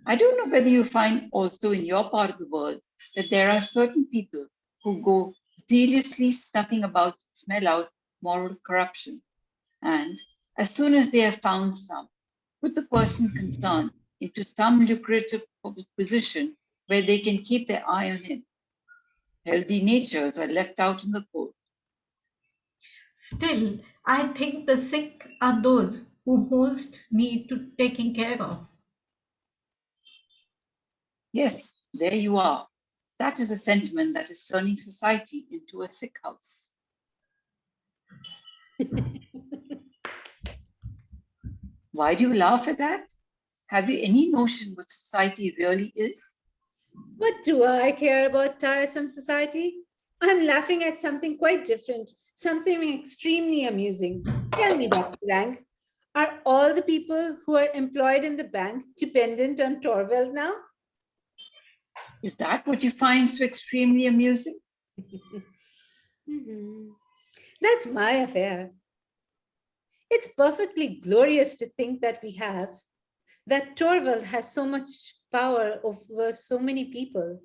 I don't know whether you find also in your part of the world that there are certain people who go zealously snuffing about to smell out moral corruption. And as soon as they have found some, put the person concerned into some lucrative position where they can keep their eye on him. Healthy natures are left out in the cold. still, I think the sick are those who most need to taking care of. Yes, there you are. That is the sentiment that is turning society into a sick house. Why do you laugh at that? Have you any notion what society really is? What do I care about tiresome society? I'm laughing at something quite different, something extremely amusing. Tell me, Dr. Rank, are all the people who are employed in the bank dependent on Torvald now? Is that what you find so extremely amusing? Mhm. That's my affair. It's perfectly glorious to think that Torvald has so much power over so many people.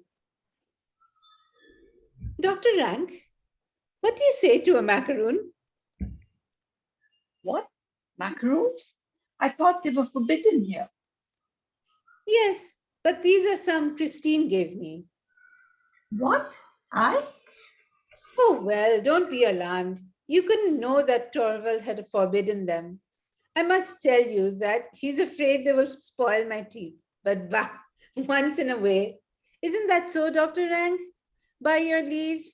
Dr. Rank, what do you say to a macaroon? What? Macaroons? I thought they were forbidden here. Yes, but these are some Christine gave me. What? I? Oh, well, don't be alarmed. You couldn't know that Torvald had forbidden them. I must tell you that he's afraid they will spoil my teeth. But bah, once in a way. Isn't that so, Dr. Rank? By your leave.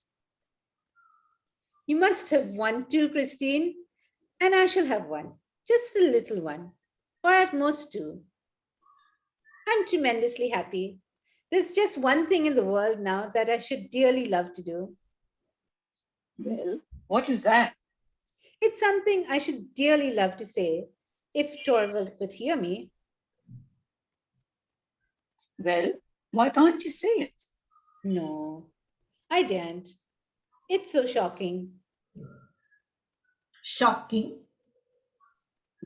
You must have one too, Christine. And I shall have one. Just a little one. Or at most two. I'm tremendously happy. There's just one thing in the world now that I should dearly love to do. Well, what is that? It's something I should dearly love to say if Torvald could hear me. Well, why can't you say it? No, I daren't. It's so shocking. Shocking.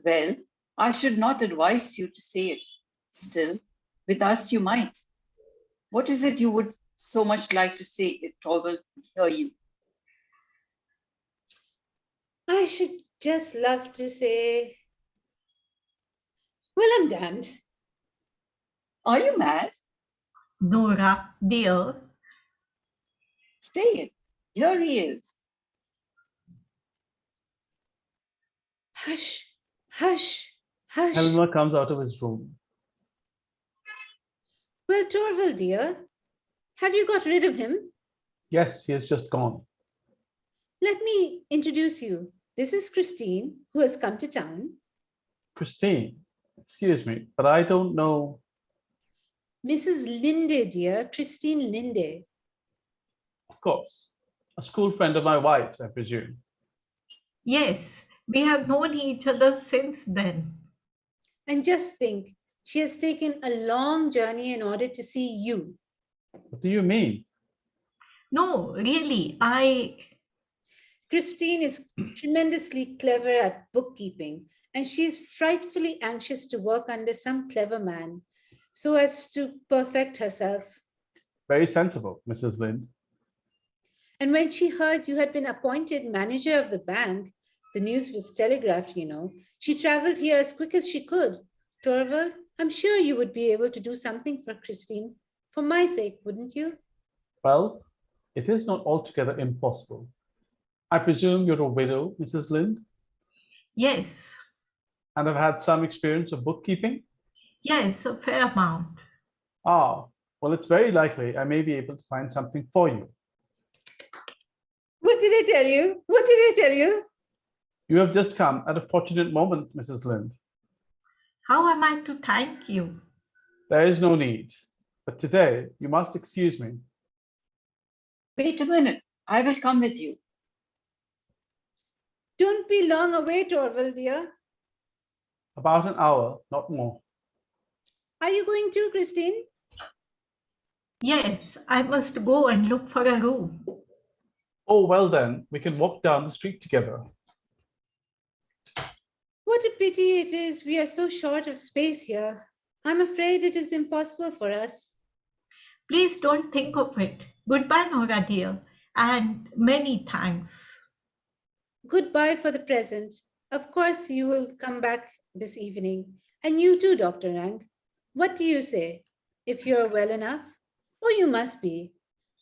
Well, I should not advise you to say it. Still, with us you might. What is it you would so much like to say if Torvald could hear you? I should just love to say, well, I'm damned. Are you mad? Dora, dear. Say it. Here he is. Hush, Hush, hush. Helmer comes out of his room. Well, Torvald, dear, have you got rid of him? Yes, he has just gone. Let me introduce you. This is Christine, who has come to town. Christine, excuse me, but I don't know. Mrs. Linde, dear, Christine Linde. Of course, a school friend of my wife's, I presume. Yes, we have known each other since then. And just think, she has taken a long journey in order to see you. What do you mean? No, really, Christine is tremendously clever at bookkeeping, and she's frightfully anxious to work under some clever man so as to perfect herself. Very sensible, Mrs. Lind. And when she heard you had been appointed manager of the bank, the news was telegraphed, you know, she traveled here as quick as she could. Torvald, I'm sure you would be able to do something for Christine, for my sake, wouldn't you? Well, it is not altogether impossible. I presume you're a widow, Mrs. Lind, yes, and have had some experience of bookkeeping? yes, a fair amount. Ah, well, it's very likely I may be able to find something for you. What did I tell you? What did I tell you? You have just come at a fortunate moment, Mrs. Lind. How am I to thank you? There is no need, but today you must excuse me. Wait a minute. I will come with you. Don't be long away, Torvald, dear. About an hour, not more. Are you going too, Christine? Yes, I must go and look for a room. Oh, well then, we can walk down the street together. What a pity it is we are so short of space here. I'm afraid it is impossible for us. Please don't think of it. Goodbye, Nora dear, and many thanks. Goodbye for the present. Of course, you will come back this evening. And you too, Dr. Rang. What do you say? If you're well enough? Oh, you must be.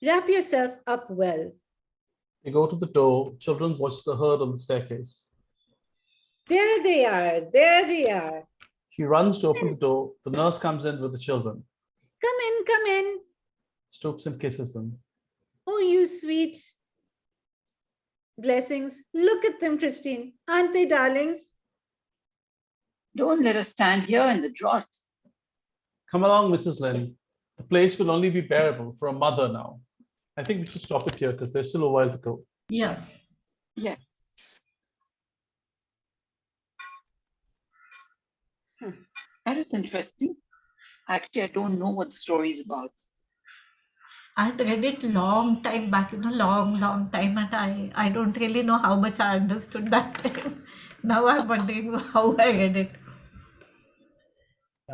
Wrap yourself up well. We go to the door, children's voices are heard on the staircase. There they are. There they are. She runs to open the door. The nurse comes in with the children, Come in, come in. stoops and kisses them. Oh, you sweet blessings. Look at them, Christine. Aren't they darlings? Don't let us stand here in the draught. Come along, Mrs. Lind. The place will only be bearable for a mother now. I think we should stop it here because there's still a while to go. Yeah. Yes. That is interesting. Actually, I don't know what the story is about. I had read it long time back, long time, and I don't really know how much I understood that time. Now I'm wondering how I read it.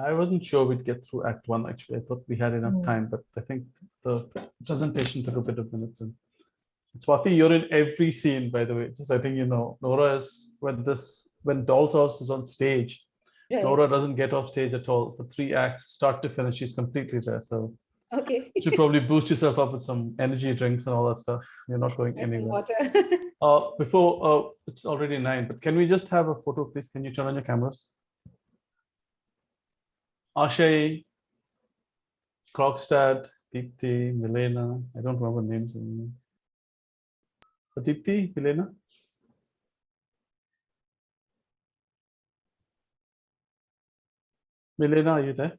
I wasn't sure we'd get through Act 1, actually. I thought we had enough time, but I think the presentation took a bit of minutes. And Swati, you're in every scene, by the way, just letting you know. Nora is, when Doll's House is on stage, Right. Nora doesn't get off stage at all. For 3 acts, start to finish, she's completely there. So Okay. you should probably boost yourself up with some energy drinks and all that stuff. You're not going Have some anywhere. water. Before, it's already 9, but can we just have a photo, please? Can you turn on your cameras? Ashay, Krogstad, Deepthi, Milena. I don't remember names anymore. Deepthi, Milena? Milena, are you there?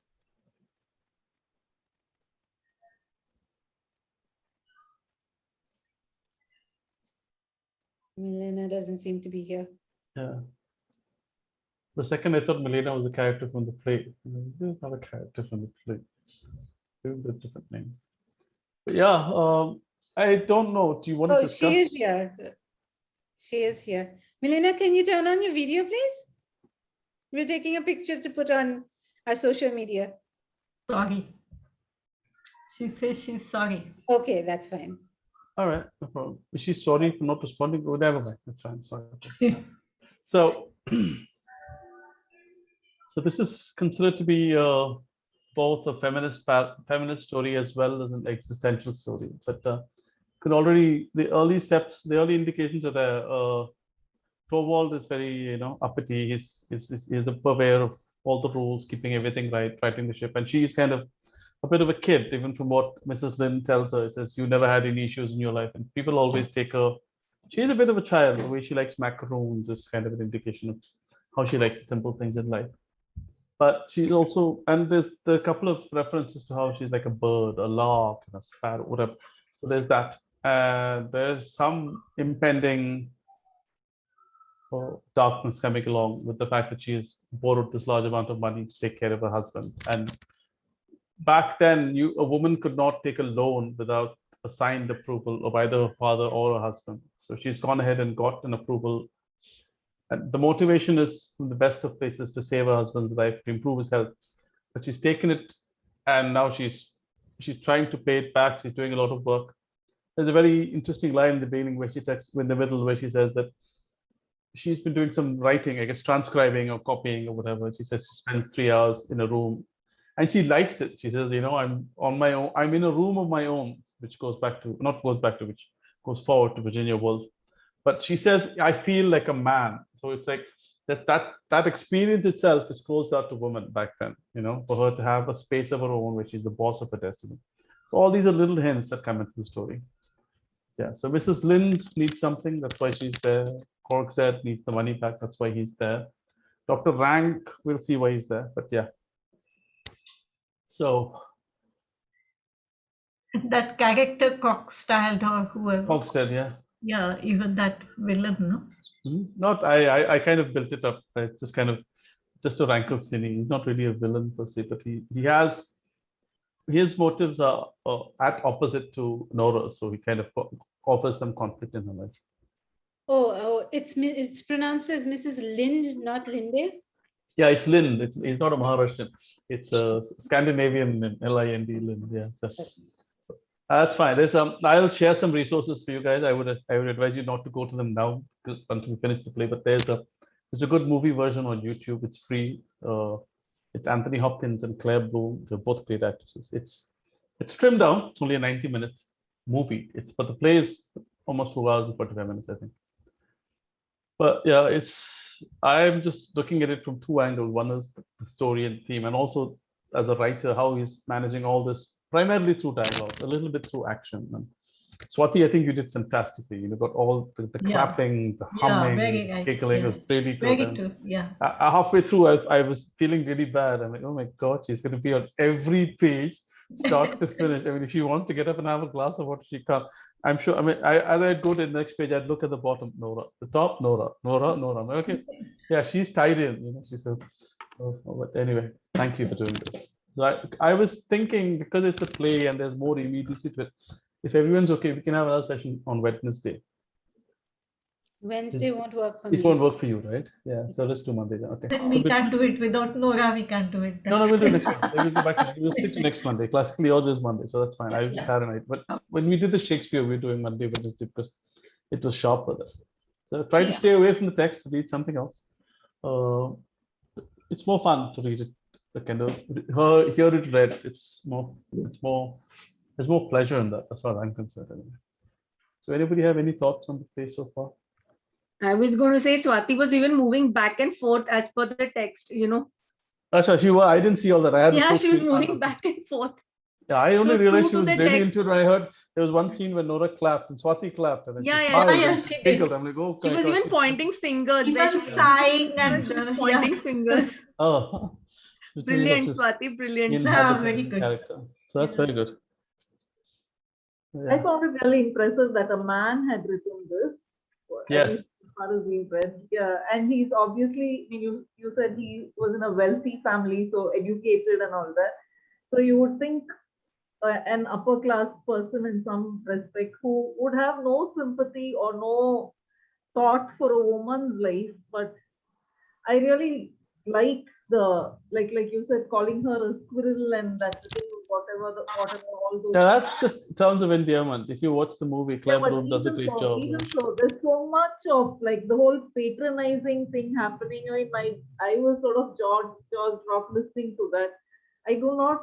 Milena doesn't seem to be here. Yeah. For a second, I thought Milena was a character from the play. This is not a character from the play. Two different names. But yeah, I don't know. Do you want to Oh, discuss? she is here. She is here. Milena, can you turn on your video, please? We're taking a picture to put on our social media. Sorry. She says she's sorry. Okay, that's fine. All right, no problem. Is she sorry for not responding? Oh, never mind. That's fine. Sorry. So, so this is considered to be both a feminist story as well as an existential story. But could already the early steps, the early indications are there. Torvald is very, uppity. He's the purveyor of all the rules, keeping everything right, righting the ship. And she's kind of a bit of a kid, even from what Mrs. Lynn tells her. It says, you never had any issues in your life. And people always take her, she's a bit of a child. The way she likes macaroons is kind of an indication of how she likes the simple things in life. But she's also, and there's a couple of references to how she's like a bird, a lark, and a sparrow, whatever. So there's that. There's some impending darkness coming along with the fact that she has borrowed this large amount of money to take care of her husband. And back then, a woman could not take a loan without a signed approval of either her father or her husband. So she's gone ahead and got an approval. And the motivation is from the best of places to save her husband's life, to improve his health. But she's taken it, and now she's trying to pay it back. She's doing a lot of work. There's a very interesting line in the beginning where in the middle where she says that she's been doing some writing, I guess transcribing or copying or whatever. She says she spends 3 hours in a room, and she likes it. She says, I'm on my own. I'm in a room of my own, which goes forward to Virginia Woolf. But she says, I feel like a man. So it's like that experience itself is closed out to women back then, for her to have a space of her own where she's the boss of her destiny. So all these are little hints that come into the story. Yeah, so Mrs. Lind needs something, that's why she's there. Korkzed needs the money back, that's why he's there. Dr. Rank, we'll see why he's there, but yeah. So that character Krogstad or whoever. Krogstad, yeah. Yeah, even that villain, no? Not, I kind of built it up. It's just kind of just to rankle Cine. He's not really a villain per se, but he has, his motives are at opposite to Nora's, so he kind of offers some conflict in her life. Oh, it's pronounced as Mrs. Lind, not Linde? Yeah, it's Lind. It's not a Maharashtrian. It's a Scandinavian Lind, Lind. Yeah, so, that's fine. I'll share some resources for you guys. I would advise you not to go to them now until we finish the play. But there's a good movie version on YouTube. It's free. It's Anthony Hopkins and Claire Bloom. They're both great actresses. It's trimmed down. It's only a 90-minute movie. But the play is almost 2 hours and 45 minutes, I think. But yeah, I'm just looking at it from two angles. One is the story and theme, and also as a writer, how he's managing all this primarily through dialogue, a little bit through action. And Swati, I think you did fantastically. You got all the clapping, the humming, giggling. It was really good. Very good. Yeah. Halfway through, I was feeling really bad. I'm like, oh my God, she's going to be on every page, start to finish. I mean, if she wants to get up and have a glass of water, she can't. I'm sure. I mean, as I'd go to the next page, I'd look at the bottom, Nora, the top, Nora. I'm like, okay, yeah, she's tied in. She said, but anyway, thank you for doing this. So I was thinking, because it's a play and there's more immediacy to it, if everyone's okay, we can have another session on Wednesday. Wednesday won't work for me. It won't work for you, right? Yeah, so let's do Monday then. Okay. Then we can't do it without Nora. We can't do it. No, we'll do next Monday. We'll go back. We'll stick to next Monday. Classically, yours is Monday, so that's fine. I just had a night. But when we did the Shakespeare, we were doing Monday, Wednesday because it was sharper there. So try to stay away from the text, read something else. It's more fun to read it. The kind of hear it read. There's more pleasure in that, as far as I'm concerned. Anyway. So anybody have any thoughts on the play so far? I was going to say Swati was even moving back and forth as per the text, Achha, she was. I didn't see all that. She was moving back and forth. Yeah, I only realized she was really into it when I heard there was one scene where Nora clapped and Swati clapped. And she did. I'm like, oh, she was even pointing fingers. Even sighing and she was pointing fingers. Oh. Brilliant, Swati, brilliant. Very good. Character. So that's very good. Yeah. I found it really impressive that a man had written this. Yes. As far as we've read. Yeah. And he's obviously, you said he was in a wealthy family, so educated and all that. So you would think an upper class person in some respect who would have no sympathy or no thought for a woman's life. But I really like like you said, calling her a squirrel and that whatever all those. Yeah, that's just terms of endearment. If you watch the movie, Claire Bloom does a great job. Even so, there's so much of like the whole patronizing thing happening. I mean, I was sort of jaws dropped listening to that. I do not.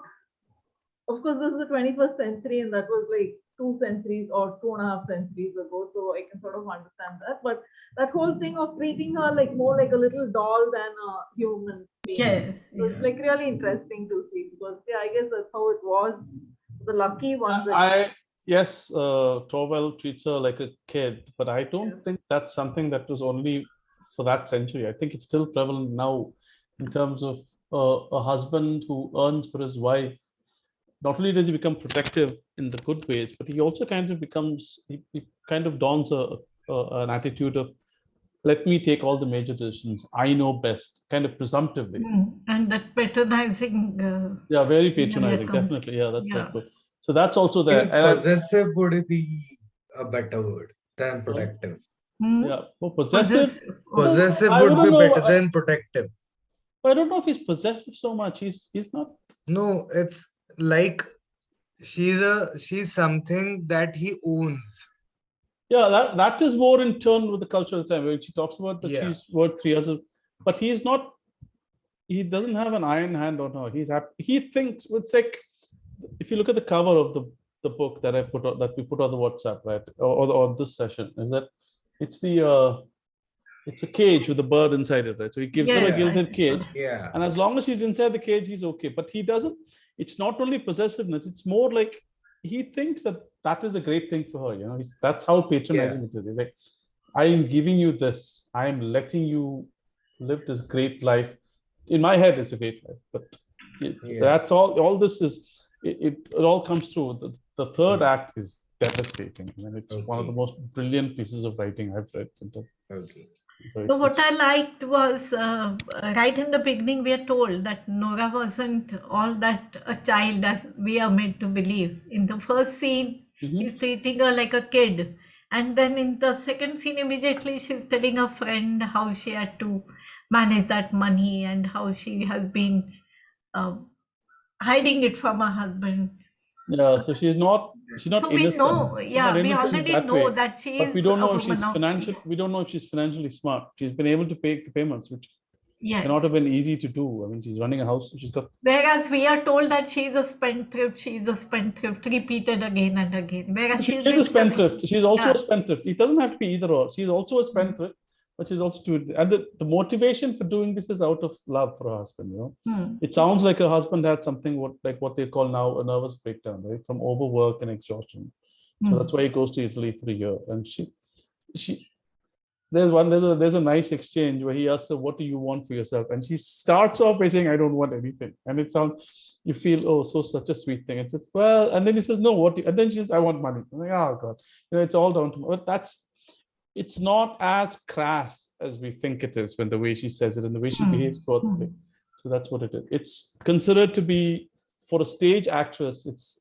Of course, this is the 21st century, and that was like 2 centuries or 2.5 centuries ago, so I can sort of understand that. But that whole thing of treating her like more like a little doll than a human being, Yes. so it's like really interesting to see, because I guess that's how it was. The lucky ones. Yes, Torvald treats her like a kid, but I don't think that's something that was only for that century. I think it's still prevalent now in terms of a husband who earns for his wife. Not only does he become protective in the good ways, but he also kind of becomes, he kind of dons an attitude of, let me take all the major decisions. I know best, kind of presumptively. And that patronizing. Yeah, very patronizing, definitely. Yeah, that's good. So that's also there. Possessive would be a better word than protective. Yeah, possessive. Possessive would be better than protective. I don't know if he's possessive so much. He's not. No, it's like she's something that he owns. Yeah, that is more in turn with the culture of the time, where she talks about that she's worth 3 years, but he's not. He doesn't have an iron hand on her. He's happy. He thinks it's like, if you look at the cover of the book that we put on the WhatsApp, right, or this session, is that it's a cage with a bird inside it, right? So he gives her a gilded cage, and as long as she's inside the cage, he's okay. But he doesn't. It's not only possessiveness; it's more like he thinks that is a great thing for her. You know, that's how patronizing it is. He's like, I am giving you this. I am letting you live this great life. In my head, it's a great life, but that's all. All this is. It all comes through. The third act is devastating, and it's one of the most brilliant pieces of writing I've read. So what I liked was right in the beginning, we are told that Nora wasn't all that a child as we are made to believe. In the first scene, he's treating her like a kid. And then in the second scene, immediately she's telling her friend how she had to manage that money and how she has been hiding it from her husband. Yeah, so she's not so innocent. We know, we already know that she is. But we don't know if she's we don't know if she's financially smart. She's been able to pay the payments, which may not have been easy to do. I mean, she's running a house. She's got. Whereas we are told that she's a spendthrift, repeated again and again. Whereas she is a spendthrift. She's also a spendthrift. It doesn't have to be either or. She's also a spendthrift, but she's also doing. And the motivation for doing this is out of love for her husband. You know, it sounds like her husband had something what they call now a nervous breakdown, right, from overwork and exhaustion. So that's why he goes to Italy for a year. And there's a nice exchange where he asks her, what do you want for yourself? And she starts off by saying, I don't want anything. And it sounds, you feel, such a sweet thing. It's just, well, and then he says, no, and then she says, I want money. I'm like, oh God, it's all down to me. But it's not as crass as we think it is when the way she says it and the way she behaves throughout the play. So that's what it is. It's considered to be, for a stage actress, it's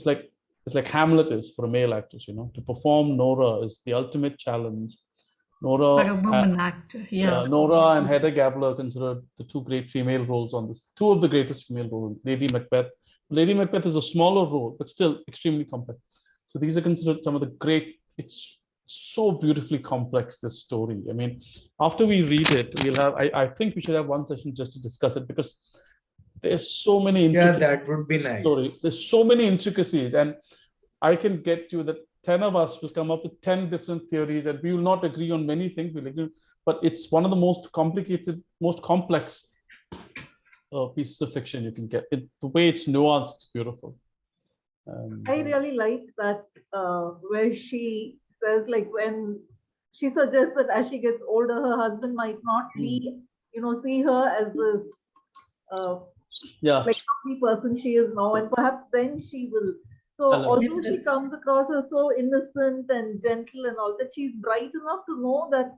like Hamlet is for a male actress, you know, to perform Nora is the ultimate challenge. Nora, for a woman actor, Nora and Hedda Gabler are considered the two great female roles on this. Two of the greatest female roles. Lady Macbeth. Lady Macbeth is a smaller role, but still extremely complex. So these are considered some of the great. It's so beautifully complex, this story. I mean, after we read it, we'll have. I think we should have one session just to discuss it, because there's so many intricacies. Yeah, that would be nice. Story. There's so many intricacies, and I can get you that 10 of us will come up with 10 different theories, and we will not agree on many things. But it's one of the most complicated, most complex pieces of fiction you can get. The way it's nuanced, it's beautiful. I really like that where she says, like, when she suggests that as she gets older, her husband might not be, see her as this like happy person she is now, and perhaps then she will. So although she comes across as so innocent and gentle and all that, she's bright enough to know that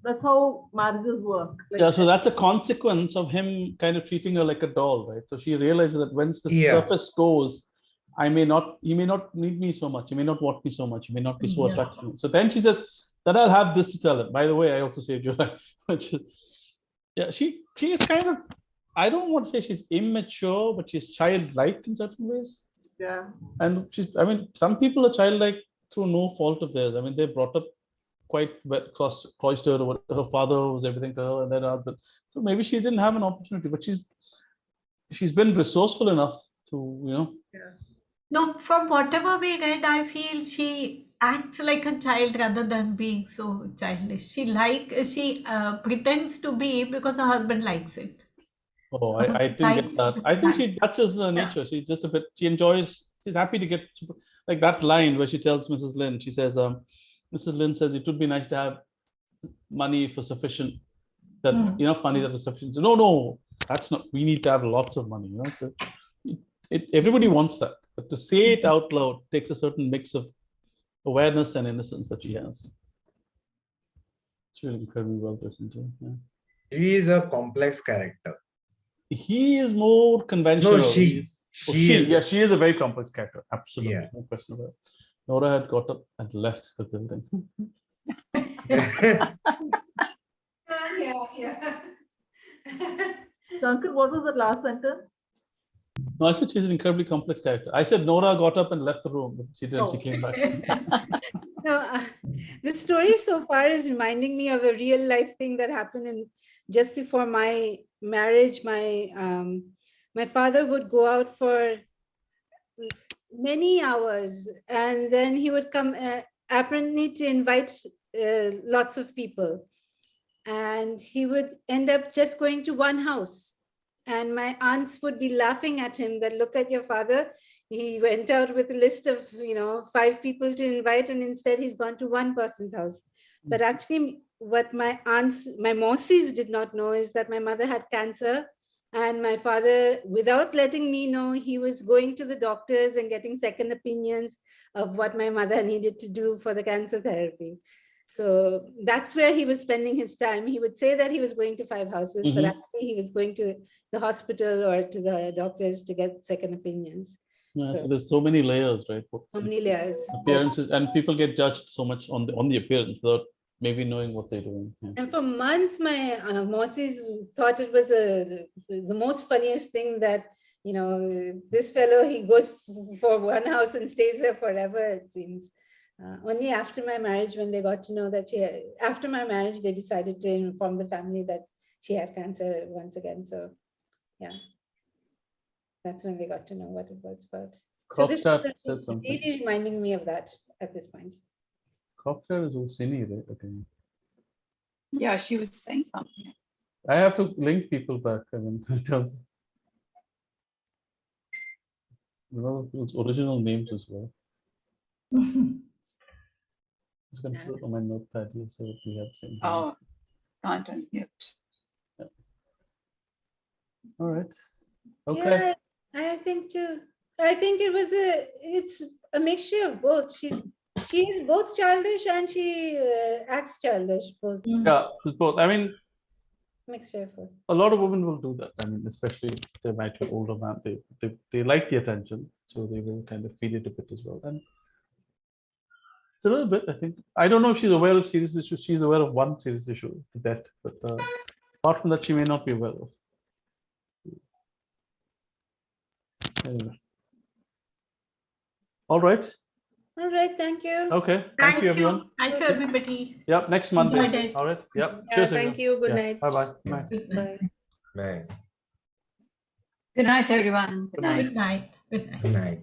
that's how marriages work. Like, so that's a consequence of him kind of treating her like a doll, right? So she realizes that once the surface goes, he may not need me so much. He may not want me so much. He may not be so attracted to me. So then she says, then I'll have this to tell him. By the way, I also saved your life. She is kind of, I don't want to say she's immature, but she's childlike in certain ways. Yeah. And some people are childlike through no fault of theirs. I mean, they're brought up quite cloistered, or her father was everything to her and then her husband. So maybe she didn't have an opportunity, but she's been resourceful enough to, No, from whatever we read, I feel she acts like a child rather than being so childish. She pretends to be because her husband likes it. Oh, Her I husband didn't get likes that. I think that's his nature. She's just a bit, she enjoys, she's happy to get, like that line where she tells Mrs. Lynn, she says, Mrs. Lynn says, it would be nice to have money for sufficient, that enough money that was sufficient. So, no, that's not, we need to have lots of money. So everybody wants that. But to say it out loud takes a certain mix of awareness and innocence that she has. It's really incredibly well presented. Yeah. She is a complex character. He is more conventional. No, she is. Yeah, she is a very complex character. Absolutely, Yeah. no question about it. Nora had got up and left the building. Duncan, what was the last sentence? No, I said she's an incredibly complex character. I said Nora got up and left the room, but she didn't. Oh. She came back. No, the story so far is reminding me of a real life thing that happened in just before my marriage. My father would go out for many hours, and then he would come apparently to invite lots of people, and he would end up just going to one house, and my aunts would be laughing at him that, look at your father, he went out with a list of 5 people to invite, and instead he's gone to one person's house. But actually what my Mausis did not know is that my mother had cancer, and my father, without letting me know, he was going to the doctors and getting second opinions of what my mother needed to do for the cancer therapy. So that's where he was spending his time. He would say that he was going to 5 houses, but actually he was going to the hospital or to the doctors to get second opinions. Yeah, so there's so many layers, right? So many layers. Appearances, and people get judged so much on the appearance without maybe knowing what they're doing. Yeah. And for months, my Mausis thought it was the most funniest thing that, this fellow, he goes for one house and stays there forever, it seems. Only after my marriage, when they got to know that after my marriage, they decided to inform the family that she had cancer once again. So, yeah, that's when they got to know what it was about. So this is really reminding me of that at this point. Cocktail is Usini, right? Okay. Yeah, she was saying something. I have to link people back. I mean, in terms of, those original names as well. Just going to put it on my notepad here so that we have the same. Oh, can't unmute. Yeah. All right. Okay. Yeah, I think too. I think it's a mixture of both. She is both childish and she acts childish. Both. Yeah, it's both. I mean, mixture of both. A lot of women will do that. I mean, especially if they might be older man, they like the attention, so they will kind of feed it a bit as well. And it's a little bit, I think. I don't know if she's aware of serious issues. She's aware of one serious issue, death, but apart from that, she may not be aware of. Anyway. All right. All right, thank you. Okay. Thank you, everyone. Thank you, everybody. Yep, next Monday. All right. Yep. Yeah, cheers, thank you. Good night. Bye-bye. Bye. Bye. Bye. Good night, everyone. Good night. Good night. Good night. Good night.